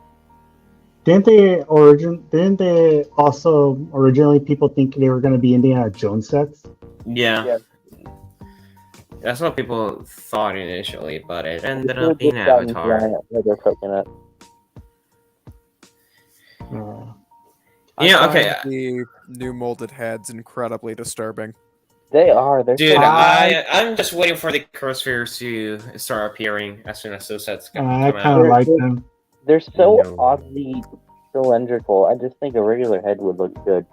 Didn't they also originally people think they were going to be Indiana Jones sets? Yeah. Yeah. That's what people thought initially, but it ended People up being just got into Avatar. Lego Coconut. Yeah, I okay. find the new molded heads incredibly disturbing. They are. They're Dude, so- I'm just waiting for the crosshairs to start appearing as soon as those sets come I out. kind of like them. They're so No. oddly cylindrical. I just think a regular head would look good.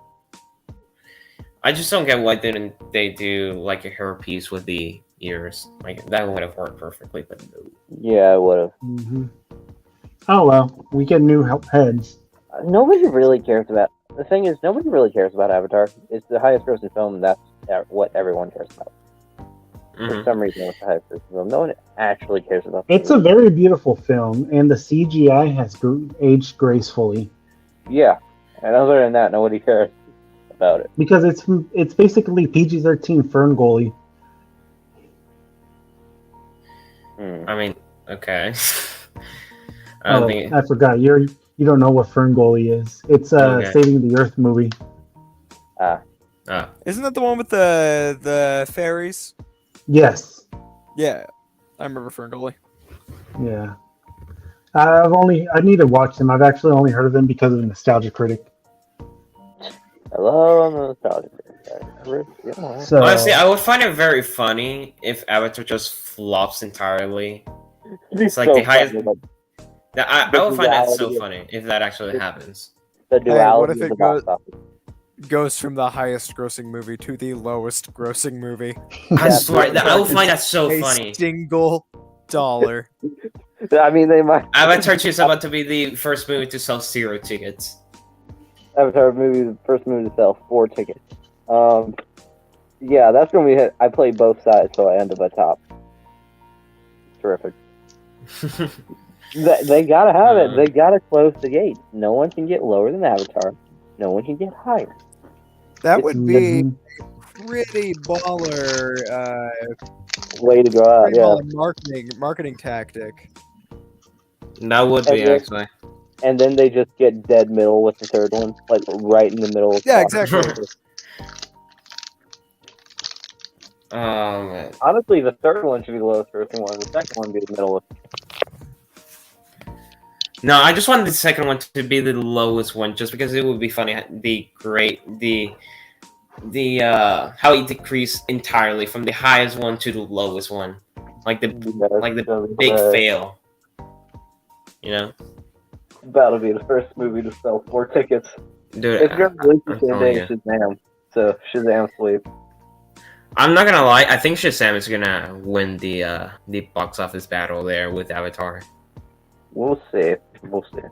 I just don't get why didn't they do like a hairpiece with the ears. Like that would have worked perfectly, but no. Yeah, I would have. Mm-hmm. Oh well, we get new heads. Nobody really cares about. The thing is, nobody really cares about Avatar. It's the highest grossing film. And that's what everyone cares about. For Mhm. some reason, it's the highest grossing film. No one actually cares about. It's a very beautiful film, and the CGI has aged gracefully Yeah, and other than that, nobody cares about it. because it's basically PG-13 Fern Gully. Hmm. I mean, okay. I don't think I forgot. You don't know what Fern Gully is. It's Okay. Saving the Earth movie. Isn't that the one with the fairies? Yes. Yeah, I remember Ferngully. Yeah. I need to watch them. I've actually only heard of them because of Nostalgia Critic. Hello, I'm the nostalgic. Yeah. So honestly, I would find it very funny if Avatar just flops entirely. It's like the highest- I would find that so funny if that actually happens. The what duality if of it the box office. Goes from the highest grossing movie to the lowest grossing movie. I Yeah, swear, I would find that so a funny. single dollar. I mean, they might. Avatar 2 is about to be the first movie to sell 0 tickets. Avatar movie, the first movie to sell 4 tickets. Yeah, that's gonna be hit. I played both sides, so I end up at top. Terrific. They gotta have it. They gotta close the gate. No one can get lower than Avatar. No one can get higher. That would be Mhm. pretty baller. Way to go out, Pretty yeah. baller marketing tactic. That would be, And then- actually. And then they just get dead middle with the third one, like right in the middle. Yeah, exactly. Oh, man. Honestly, the third one should be the lowest grossing one. The second one be the middle. No, I just wanted the second one to be the lowest one, just because it would be funny. How it decreased entirely from the highest one to the lowest one, like the big fail. You know, That'll be the first movie to sell 4 tickets. dude. It's gonna release the I'm same telling day as you. Shazam, so Shazam sleep. I'm not gonna lie. I think Shazam is gonna win the box office battle there with Avatar. We'll see. We'll see.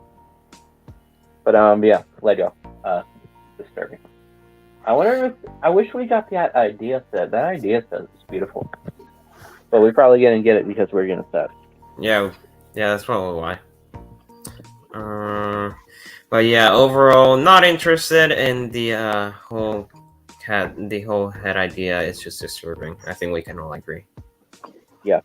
But yeah, Lego. Disturbing. I wish we got that idea set. That idea set is beautiful. But we probably gonna get it because we're gonna set. Yeah, that's probably why. But yeah, overall, not interested in the whole head idea. It's just disturbing. I think we can all agree. So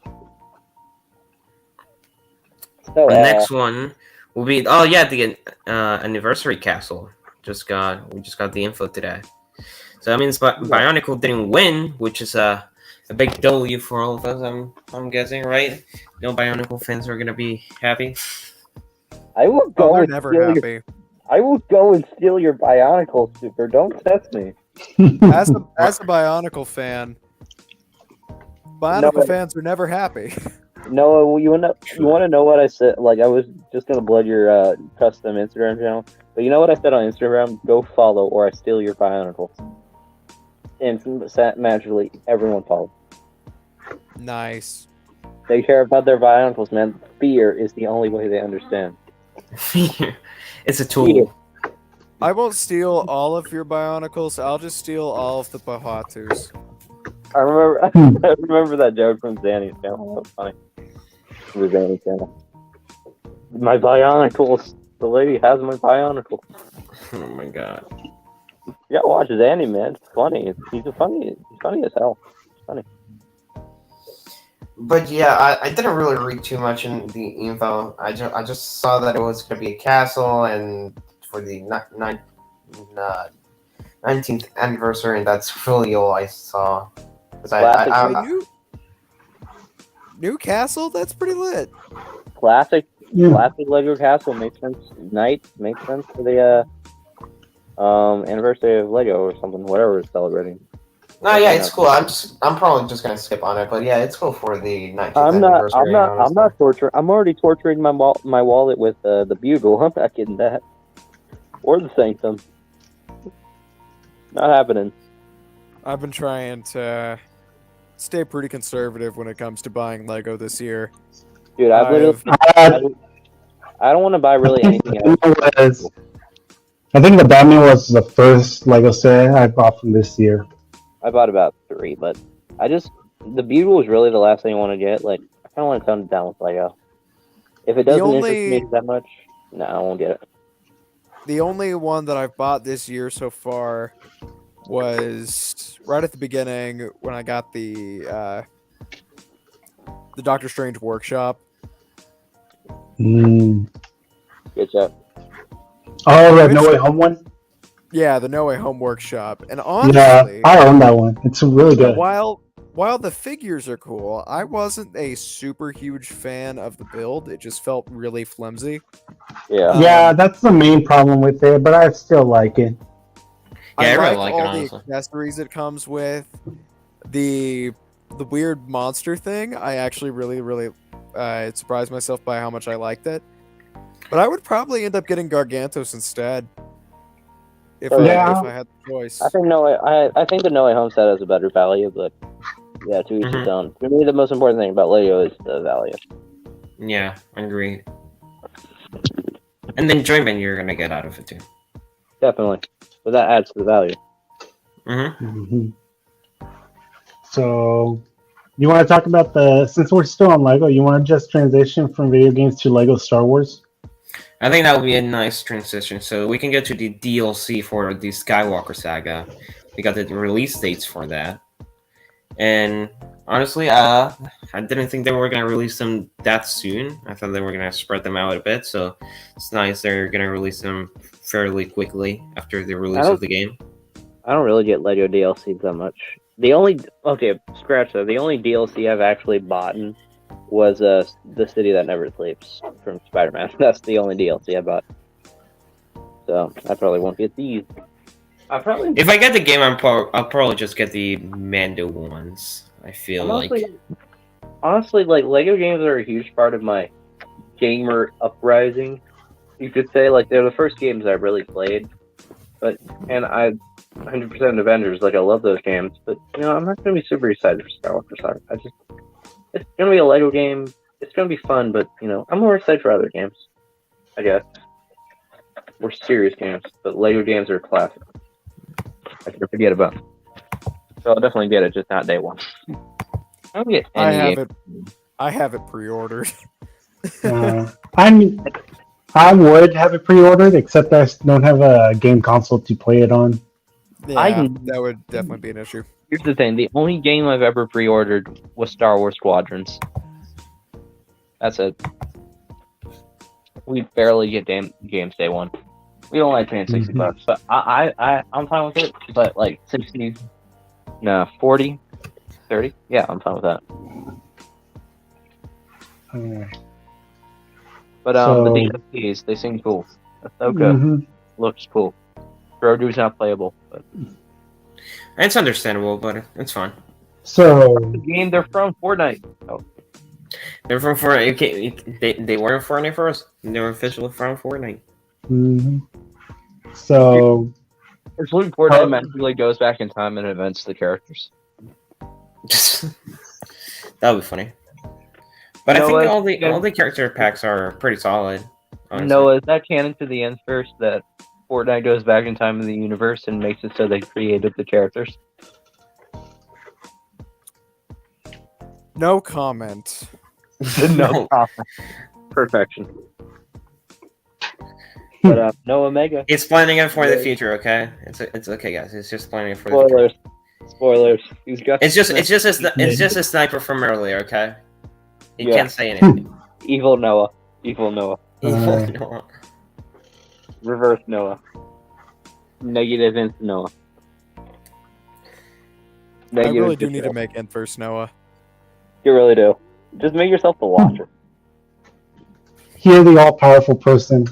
The next one will be the anniversary castle. We just got the info today. So that means Bionicle didn't win, which is a big W for all of us. I'm guessing, right? No Bionicle fans are gonna be happy. I will go. they're and never steal happy. Your, I will go and steal your Bionicle, Super. Don't test me. As a Bionicle fan, Bionicle fans are never happy. Noah, you want to know what I said? Like, I was just gonna blood your custom Instagram channel, but you know what I said on Instagram? Go follow, or I steal your Bionicles. And magically, everyone followed. Nice. They care about their Bionicles, man. Fear is the only way they understand. It's a tool. Fear. I won't steal all of your Bionicles. I'll just steal all of the Bahatus. I remember that joke from Zanny's channel. That was funny. The Zanny channel. My Bionicles. The lady has my Bionicles. Oh my god. You gotta watch Zanny, man. It's funny. He's funny as hell. It's funny. But yeah, I didn't really read too much in the info. I just saw that it was going to be a castle and for the 19th anniversary, and that's really all I saw. New castle? That's pretty lit. Classic Lego castle makes sense. Knights makes sense for the anniversary of Lego or something. Whatever it's celebrating. No, yeah, it's cool. I'm probably just gonna skip on it, but yeah, it's cool for the 19th anniversary. I'm not torturing. I'm already torturing my wallet with the bugle. I'm not getting that. Or the sanctum. Not happening. I've been trying to stay pretty conservative when it comes to buying Lego this year. Dude, I don't want to buy really anything else. I think the Batman was the first Lego set I bought from this year. I bought about 3, but the Bugle was really the last thing I want to get. Like, I kind of want to tone it down with Lego. If it doesn't interest me that much, no, I won't get it. The only one that I've bought this year so far was right at the beginning when I got the Doctor Strange workshop. Mm. Good job. Oh, the No Way Home one? Yeah, the No Way Home workshop. And honestly, yeah, I own that one. It's really good. While the figures are cool, I wasn't a super huge fan of the build. It just felt really flimsy. Yeah. Yeah, that's the main problem with it, but I still like it. Yeah, I really like it, all the honestly. accessories it comes with. The weird monster thing, I actually really surprised myself by how much I liked it. But I would probably end up getting Gargantos instead. If I had the choice. I think the No Way Home set has a better value, but yeah, to each his own. For me, the most important thing about Lego is the value. Yeah, I agree. And the enjoyment you're gonna get out of it too. Definitely. But that adds to the value. Mm-hmm. So, you want to talk about since we're still on Lego, you want to just transition from video games to Lego Star Wars? I think that would be a nice transition. So we can get to the DLC for the Skywalker saga. We got the release dates for that. And honestly, I didn't think they were going to release them that soon. I thought they were going to spread them out a bit. So it's nice they're going to release them fairly quickly after the release of the game. I don't really get Lego DLCs that much. Scratch that. The only DLC I've actually bought was The City That Never Sleeps from Spider-Man. That's the only DLC I bought. So I probably won't get these. If I get the game, I'll probably just get the Mando ones. I feel honestly, like Lego games are a huge part of my gamer uprising. You could say like they're the first games I really played, and I 100% Avengers. Like I love those games, but I'm not gonna be super excited for Skywalker Saga. It's gonna be a Lego game. It's gonna be fun, but I'm more excited for other games. I guess more serious games, but Lego games are classic. I can forget about them. So I'll definitely get it, just not day one. I don't get any game. I have it pre-ordered. I would have it pre-ordered, except I don't have a game console to play it on. Yeah, that would definitely be an issue. Here's the thing: the only game I've ever pre-ordered was Star Wars Squadrons. That's it. We barely get games day one. We don't like paying $60, but I'm fine with it. But like 60, no, 40, 30. Yeah, I'm fine with that. Alright. But So- the DLCs, they seem cool. Ahsoka Mhm. looks cool. Grogu's not playable, but It's understandable, but it's fine. So, the game they're from Fortnite. Oh, They're from Fortnite. Okay, they weren't Fortnite first. They were officially from Fortnite. mhm. So, actually, Fortnite magically goes back in time and invents the characters. That would be funny. But I Noah, think all the character packs are pretty solid. Honestly. Noah, is that canon to the end first that Fortnite goes back in time in the universe and makes it so they created the characters? No comment. No. Perfection. But no Omega. It's planning it for the future, okay? It's okay, guys. It's just planning it for the future. Spoilers. He's got It's just a sniper from earlier, okay? You Yeah. can't say anything. evil Noah. Evil Noah. No. Reverse Noah. Negative into Noah. I really Negative do need to Noah. make end first, Noah. You really do. Just make yourself the watcher. you're the all-powerful person.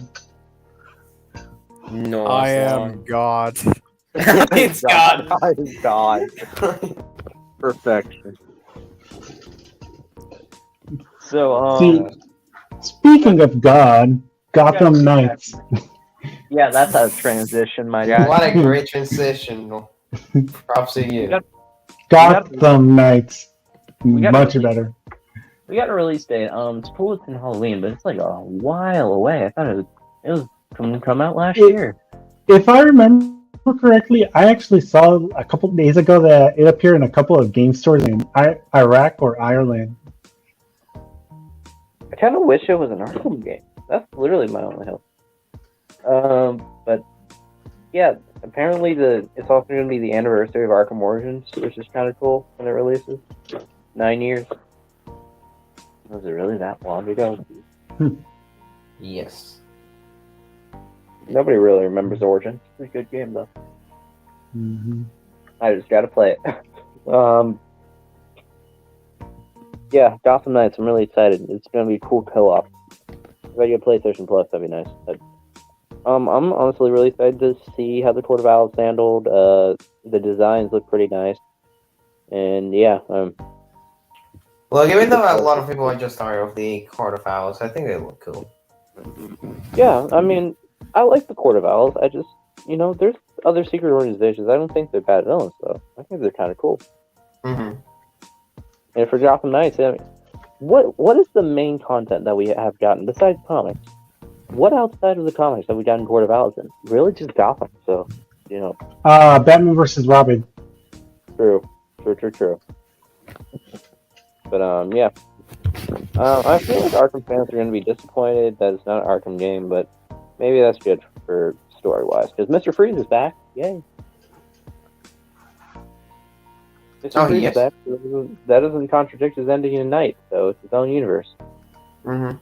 No. I am God. It's God. God. Perfection. So, See, speaking of God, Gotham Knights. yeah, that's a transition, my guy. What a great transition. Props to you. Gotham Knights. got Much really- better. We got a release date. It's cool. It's in Halloween, but it's like a while away. I thought it was going to come out last year. If I remember correctly, I actually saw a couple days ago that it appeared in a couple of game stores in Iraq or Ireland. I kind of wish it was an Arkham game. That's literally my only hope. But yeah, apparently it's also going to be the anniversary of Arkham Origins, which is kind of cool when it releases. 9 years. Was it really that long ago? Yes. Nobody really remembers Origins. It's a good game though. Mm-hmm. I just gotta play it. Yeah, Gotham Knights. I'm really excited. It's gonna be a cool co-op. If I get PlayStation Plus, that'd be nice. But, I'm honestly really excited to see how the Court of Owls handled. The designs look pretty nice, and yeah, Well, even though a lot of people are just tired of the Court of Owls, I think they look cool. yeah. I mean, I like the Court of Owls. I just, there's other secret organizations. I don't think they're bad villains, though. I think they're kind of cool. Mm-hmm. And for Gotham Knights, I mean, what is the main content that we have gotten besides comics? What outside of the comics have we gotten Court of Owls in? Really, just Gotham. So, Batman versus Robin. True. But yeah. I feel like Arkham fans are going to be disappointed that it's not an Arkham game, but maybe that's good for story-wise, because Mr. Freeze is back. Yay. Mr. Freeze yes. is back. That doesn't contradict his ending in Night, so it's his own universe. Mm-hmm.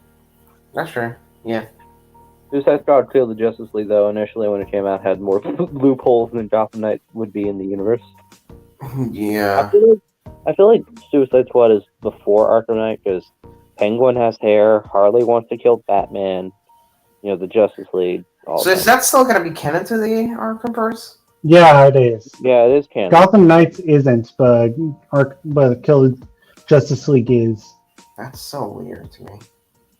That's true. Yeah. Suicide Squad killed the Justice League, though, initially when it came out, had more loopholes than Gotham Knight would be in the universe. Yeah. I feel like Suicide Squad is before Arkham Knight, because Penguin has hair, Harley wants to kill Batman, the Justice League. So is that still going to be canon to the Arkhamverse? Yeah, it is. Yeah, it is canon. Gotham Knights isn't, but Kill Justice League is. That's so weird to me.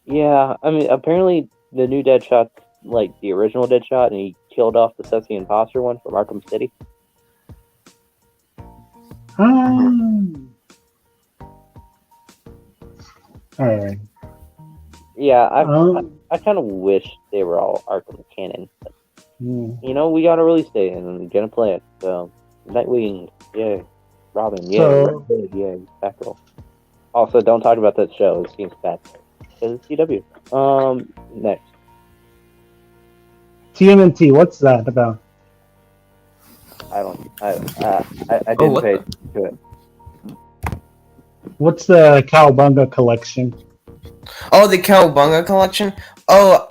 Yeah, I mean, apparently the new Deadshot's like the original Deadshot, and he killed off the Sexy Imposter one from Arkham City. Alright. Yeah, I kind of wish they were all Arkham canon. But, we got a release date, and I'm gonna play it. So, Nightwing, yay. Robin, yay. So- Red Hood, yay. Batgirl. Also, don't talk about that show. It seems bad. Because it's CW. Next. TMNT, what's that about? I didn't what pay to it. What's the Cowabunga collection? Oh, the Cowabunga collection? Oh,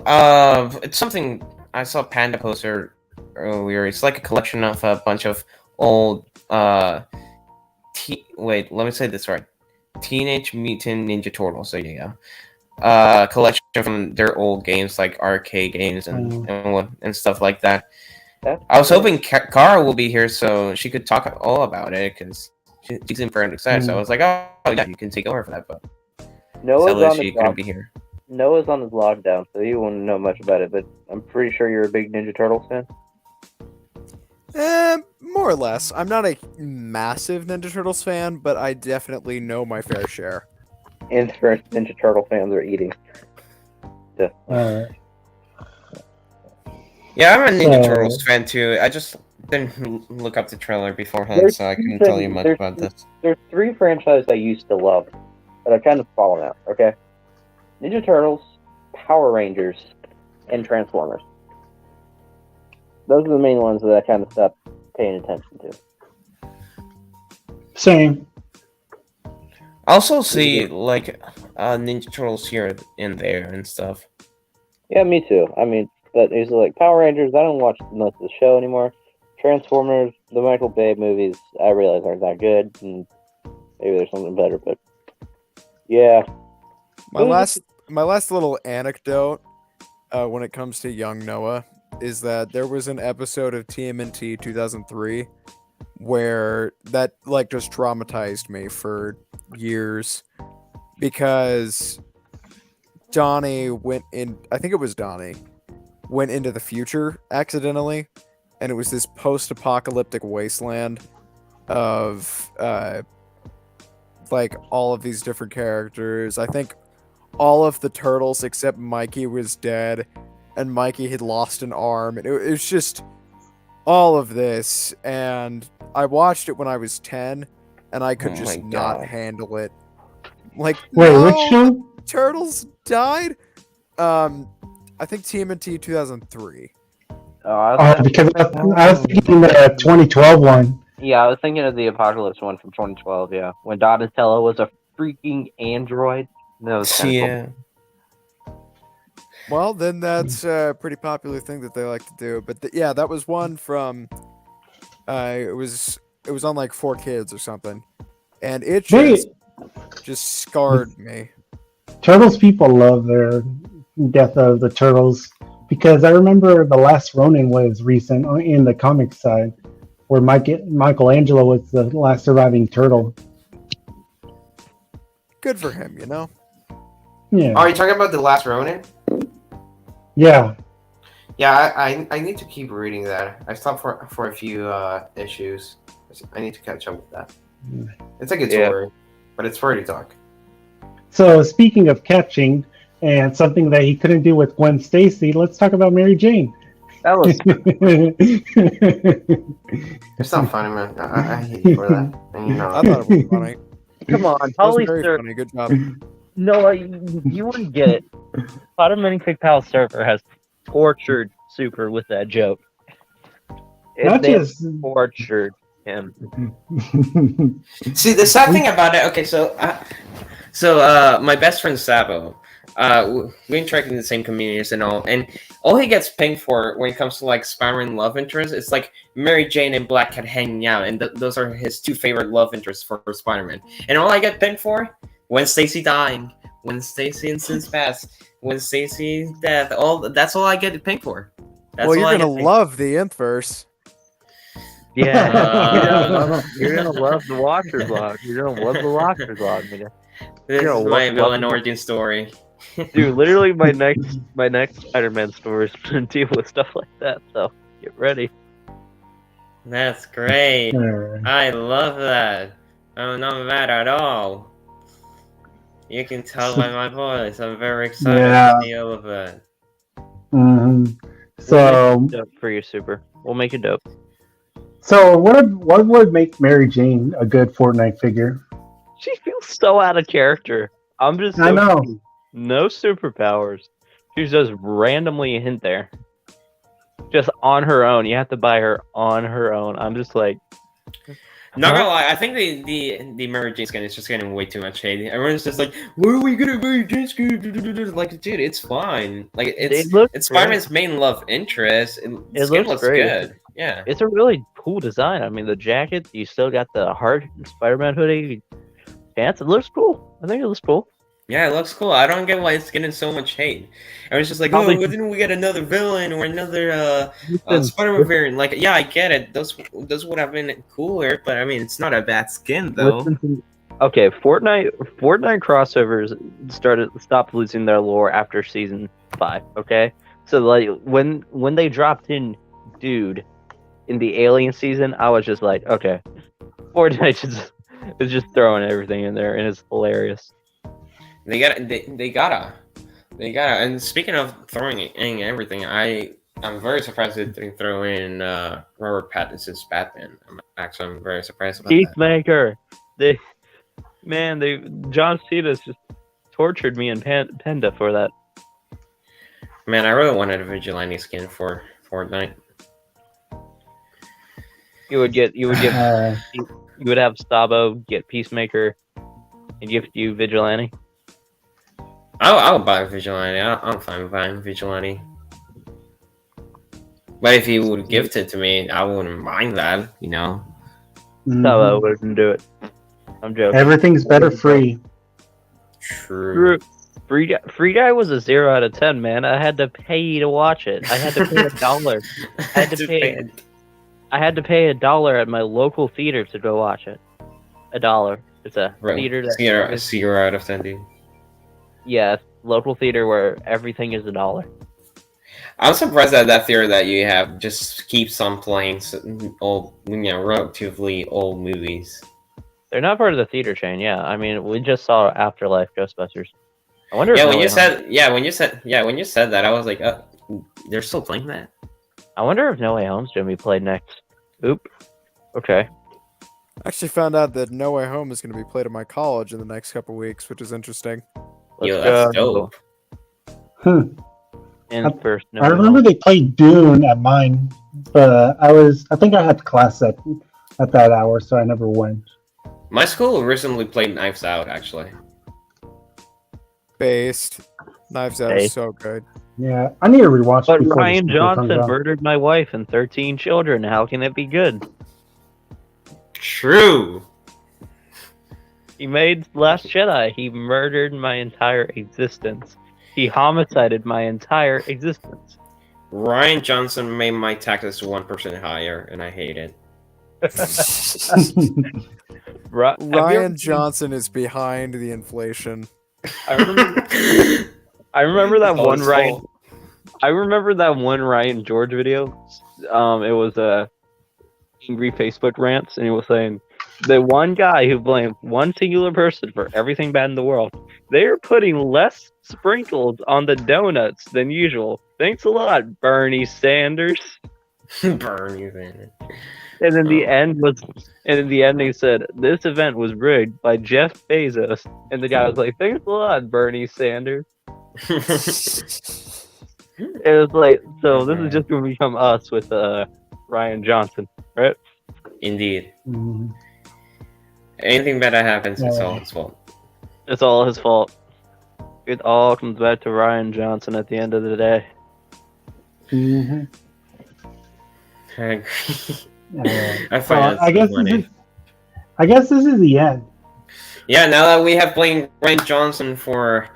it's something I saw a Panda poster earlier. It's like a collection of a bunch of old wait, let me say this right. Teenage Mutant Ninja Turtles. So yeah. Collection from their old games, like arcade games and stuff like that. I was hoping Kara will be here so she could talk all about it because she seemed very excited. So I was like, oh yeah, you can take over for that. But Noah's she couldn't be here. Noah's on his lockdown, so he won't know much about it. But I'm pretty sure you're a big Ninja Turtles fan. More or less. I'm not a massive Ninja Turtles fan, but I definitely know my fair share. Inference Ninja Turtle fans are eating. Yeah, I'm a Ninja Turtles fan too. I just didn't look up the trailer beforehand, so I couldn't tell you much about this. There's 3 franchises I used to love, but I've kind of fallen out, okay? Ninja Turtles, Power Rangers, and Transformers. Those are the main ones that I kind of stopped paying attention to. Same. I also see, like, Ninja Turtles here and there and stuff. Yeah, me too. I mean, but it's like Power Rangers, I don't watch most of the show anymore. Transformers, the Michael Bay movies, I realize aren't that good, and maybe there's something better, but yeah. My last little anecdote when it comes to young Noah is that there was an episode of TMNT 2003 where that like just traumatized me for years because Donnie went into the future accidentally, and it was this post-apocalyptic wasteland of like all of these different characters. I think all of the turtles except Mikey was dead, and Mikey had lost an arm, and it was just all of this. And I watched it when I was 10, and I could just not handle it. Like, wait, no, which show? Turtles died. I think TMNT 2003. Because I was thinking the 2012 one. Yeah, I was thinking of the Apocalypse one from 2012, yeah. When Donatello was a freaking android. That was kind of cool. Well, then that's a pretty popular thing that they like to do. But yeah, that was one from. It was on like 4Kids or something, and it just scarred me. Turtles people love their death of the turtles because I remember the last Ronin was recent in the comic side, where Michelangelo was the last surviving turtle. Good for him, you know. Yeah. Are you talking about The Last Ronin? Yeah. Yeah, I need to keep reading that. I stopped for a few issues. I need to catch up with that. It's a good story, but it's pretty dark. So speaking of catching, and something that he couldn't do with Gwen Stacy, let's talk about Mary Jane. That was It's not funny, man. I hate you for that. And you know. I thought it was funny. come on, That was Holly very Surfer. funny. Good job. No, you wouldn't get it. Spider-Man Big Pal Surfer has tortured Super with that joke. They tortured him. See, the sad thing about it. Okay, so my best friend Sabo, we interact in the same communities and all he gets pinged for when it comes to like Spider-Man love interests, it's like Mary Jane and Black Cat hanging out, and those are his 2 favorite love interests for Spider-Man. And all I get pinged for, when Stacy dying, when Stacy and Sin's past, when Stacy's death, that's all I get pinged for. That's well, you're gonna love the Nth verse. Yeah, you're gonna love the Watcher's Log. You're gonna love the Watcher's Log, man. This is my villain origin story. Dude, literally my next Spider-Man story is gonna deal with stuff like that. So get ready. That's great. I love that. I'm not mad at all. You can tell by my voice. I'm very excited to see all of that. So we'll make it dope for you, Super. We'll make it dope. So what would make Mary Jane a good Fortnite figure? She feels so out of character. I'm just I know. No superpowers. She's just randomly a hint there. Just on her own. You have to buy her on her own. I'm just like Not gonna lie, I think the Mary Jane skin is just getting way too much hate. Everyone's just like, "What are we gonna Mary Jane skin?" Like, dude, it's fine. Like, it's Spider-Man's main love interest. And the skin looks great. good. Yeah, It's a really cool design. I mean, the jacket, you still got the hard Spider-Man hoodie, pants. It looks cool. I think it looks cool. yeah, it looks cool. I don't get why it's getting so much hate. Everyone's just like, "Oh, Probably- why didn't we get another villain or another Listen, Spider-Man variant?" Like, yeah, I get it. Those would have been cooler, but I mean, it's not a bad skin though. listen to- Okay, Fortnite crossovers stopped losing their lore after season 5. Okay, so like when they dropped in Dude in the Alien season, I was just like, okay, Fortnite is just throwing everything in there, and it's hilarious. They gotta. And speaking of throwing in everything, I'm very surprised they didn't throw in Robert Pattinson's Batman. I'm very surprised about that. Peacemaker, John Cena's just tortured me and Panda for that. Man, I really wanted a vigilante skin for Fortnite. You would have Stabo get Peacemaker and gift you Vigilante. I'll buy Vigilante. I'm fine with buying Vigilante. But if he would gift it to me, I wouldn't mind that, you know. Stabo wouldn't do it. I'm joking. Everything's better free. True. Free Guy was a 0 out of 10, man. I had to pay to watch it. I had to pay $1. I had to pay $1 at my local theater to go watch it. $1. It's a theater that 0 out of 10, dude. Yeah, local theater where everything is $1. I'm surprised that theater that you have just keeps on playing old, relatively old movies. They're not part of the theater chain. Yeah, I mean, we just saw Afterlife Ghostbusters. I wonder. Yeah, when you said that, I was like, they're still playing that. I wonder if No Way Home's gonna be played next. Oop. Okay. I actually found out that No Way Home is going to be played at my college in the next couple weeks, which is interesting. Yo, that's dope. And first, No I Way remember Home. they played Dune at mine, but I think I had class at that hour, so I never went. My school recently played Knives Out, actually. Based. Knives Out is so good. Yeah, I need to rewatch. But before Ryan this comes Johnson out. murdered my wife and 13 children. How can it be good? True. He made Last Jedi. He murdered my entire existence. He homicided my entire existence. Ryan Johnson made my taxes 1% higher, and I hate it. Ryan Johnson is behind the inflation. I remember that one Ryan. I remember that one Ryan George video. It was a angry Facebook rants, and he was saying the one guy who blamed one singular person for everything bad in the world. They are putting less sprinkles on the donuts than usual. Thanks a lot, Bernie Sanders. Bernie Sanders. And in the end he said, "This event was rigged by Jeff Bezos." And the guy was like, "Thanks a lot, Bernie Sanders." It was like, so this is just going to become us with Ryan Johnson, right? Indeed. Mhm. Anything bad that happens, it's all his fault. It's all his fault. It all comes back to Ryan Johnson at the end of the day. Mhm. I agree. I find that I guess funny. this is the end. Yeah, now that we have blamed Ryan Johnson for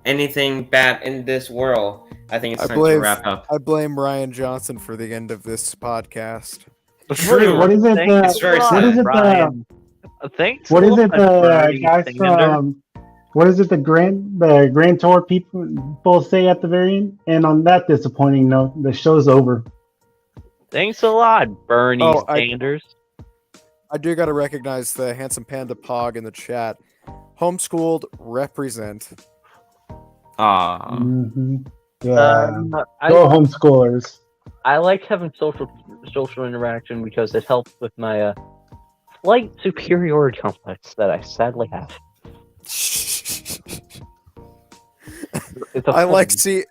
anything bad in this world, I think it's time to wrap up. I blame Ryan Johnson for the end of this podcast. True. What is it? It's very What sad. is it? Ryan. Thanks. What a is it? lot, The Bernie guys Sanders. from what is it? The Grand Tour people both say at the very end. And on that disappointing note, the show's over. Thanks a lot, Bernie Oh, Sanders. I do got to recognize the handsome panda pog in the chat. Homeschooled represent. Aw. Mhm. Yeah. I Go homeschoolers. like having social interaction because it helps with my slight superiority complex that I sadly have. It's a I like fun- see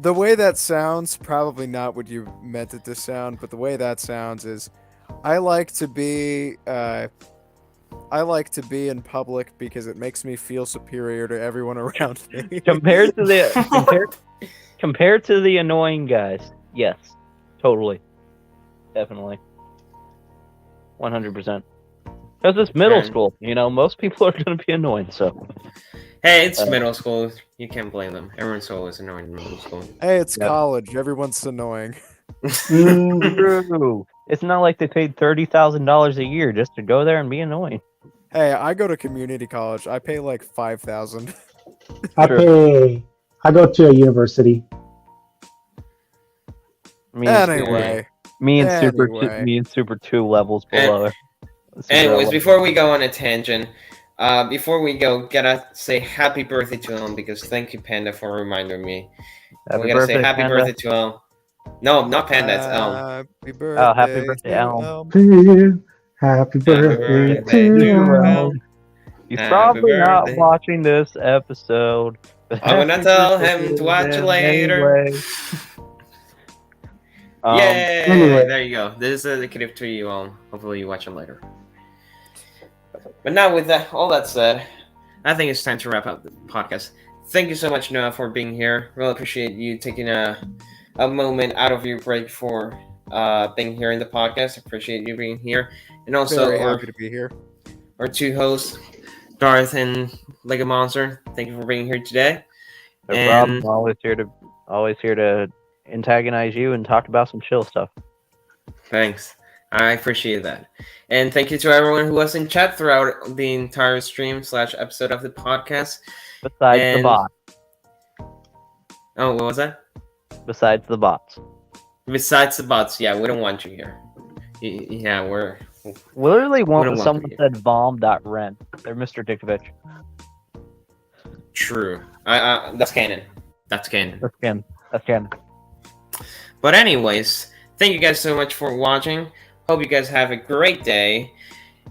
the way that sounds. Probably not what you meant it to sound, but the way that sounds is I like to be in public because it makes me feel superior to everyone around me. Compared to the annoying guys, yes, totally, definitely, 100%. Because it's middle school, most people are going to be annoying. So, hey, it's middle school. You can't blame them. Everyone's always annoying in middle school. Hey, it's college. Everyone's annoying. True. It's not like they paid $30,000 a year just to go there and be annoying. Hey, I go to community college. I pay like $5,000. I go to a university. Me Anyway. and Super 2 levels below her. Anyways, before we go on a tangent, before we go, gotta say happy birthday to Elm because thank you, Panda, for reminding me. We gotta say happy birthday to Elm. No, not Panda, it's Elm. Happy birthday. Oh, happy birthday, Elm. Happy birthday to Elm. He's probably not watching this episode. I'm gonna tell him to watch it later. Anyway. Yay! Anyway. There you go. This is dedicated to you all. Hopefully you watch it later. But now with that, all that said, I think it's time to wrap up the podcast. Thank you so much, Noah, for being here. Really appreciate you taking a moment out of your break for being here in the podcast. Appreciate you being here. And also Very happy to be here. Our two hosts, Darth and Lego Monster. Thank you for being here today. No problem. Always here to antagonize you and talk about some chill stuff. Thanks. I appreciate that. And thank you to everyone who was in chat throughout the entire stream/episode of the podcast. Besides the bots. Oh, what was that? Besides the bots. Besides the bots, yeah, we don't want you here. Yeah, we're... Literally, don't someone want said bomb.rent. They're Mr. Dickovich. True. That's canon. That's canon. That's canon. But anyways, thank you guys so much for watching. Hope you guys have a great day.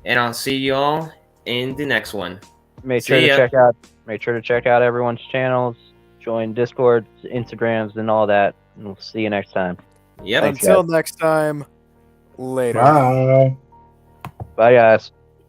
And I'll see you all in the next one. Make sure to check out everyone's channels, join Discords, Instagrams, and all that. And we'll see you next time. Yep. Until next time, later. Bye. Bye, guys.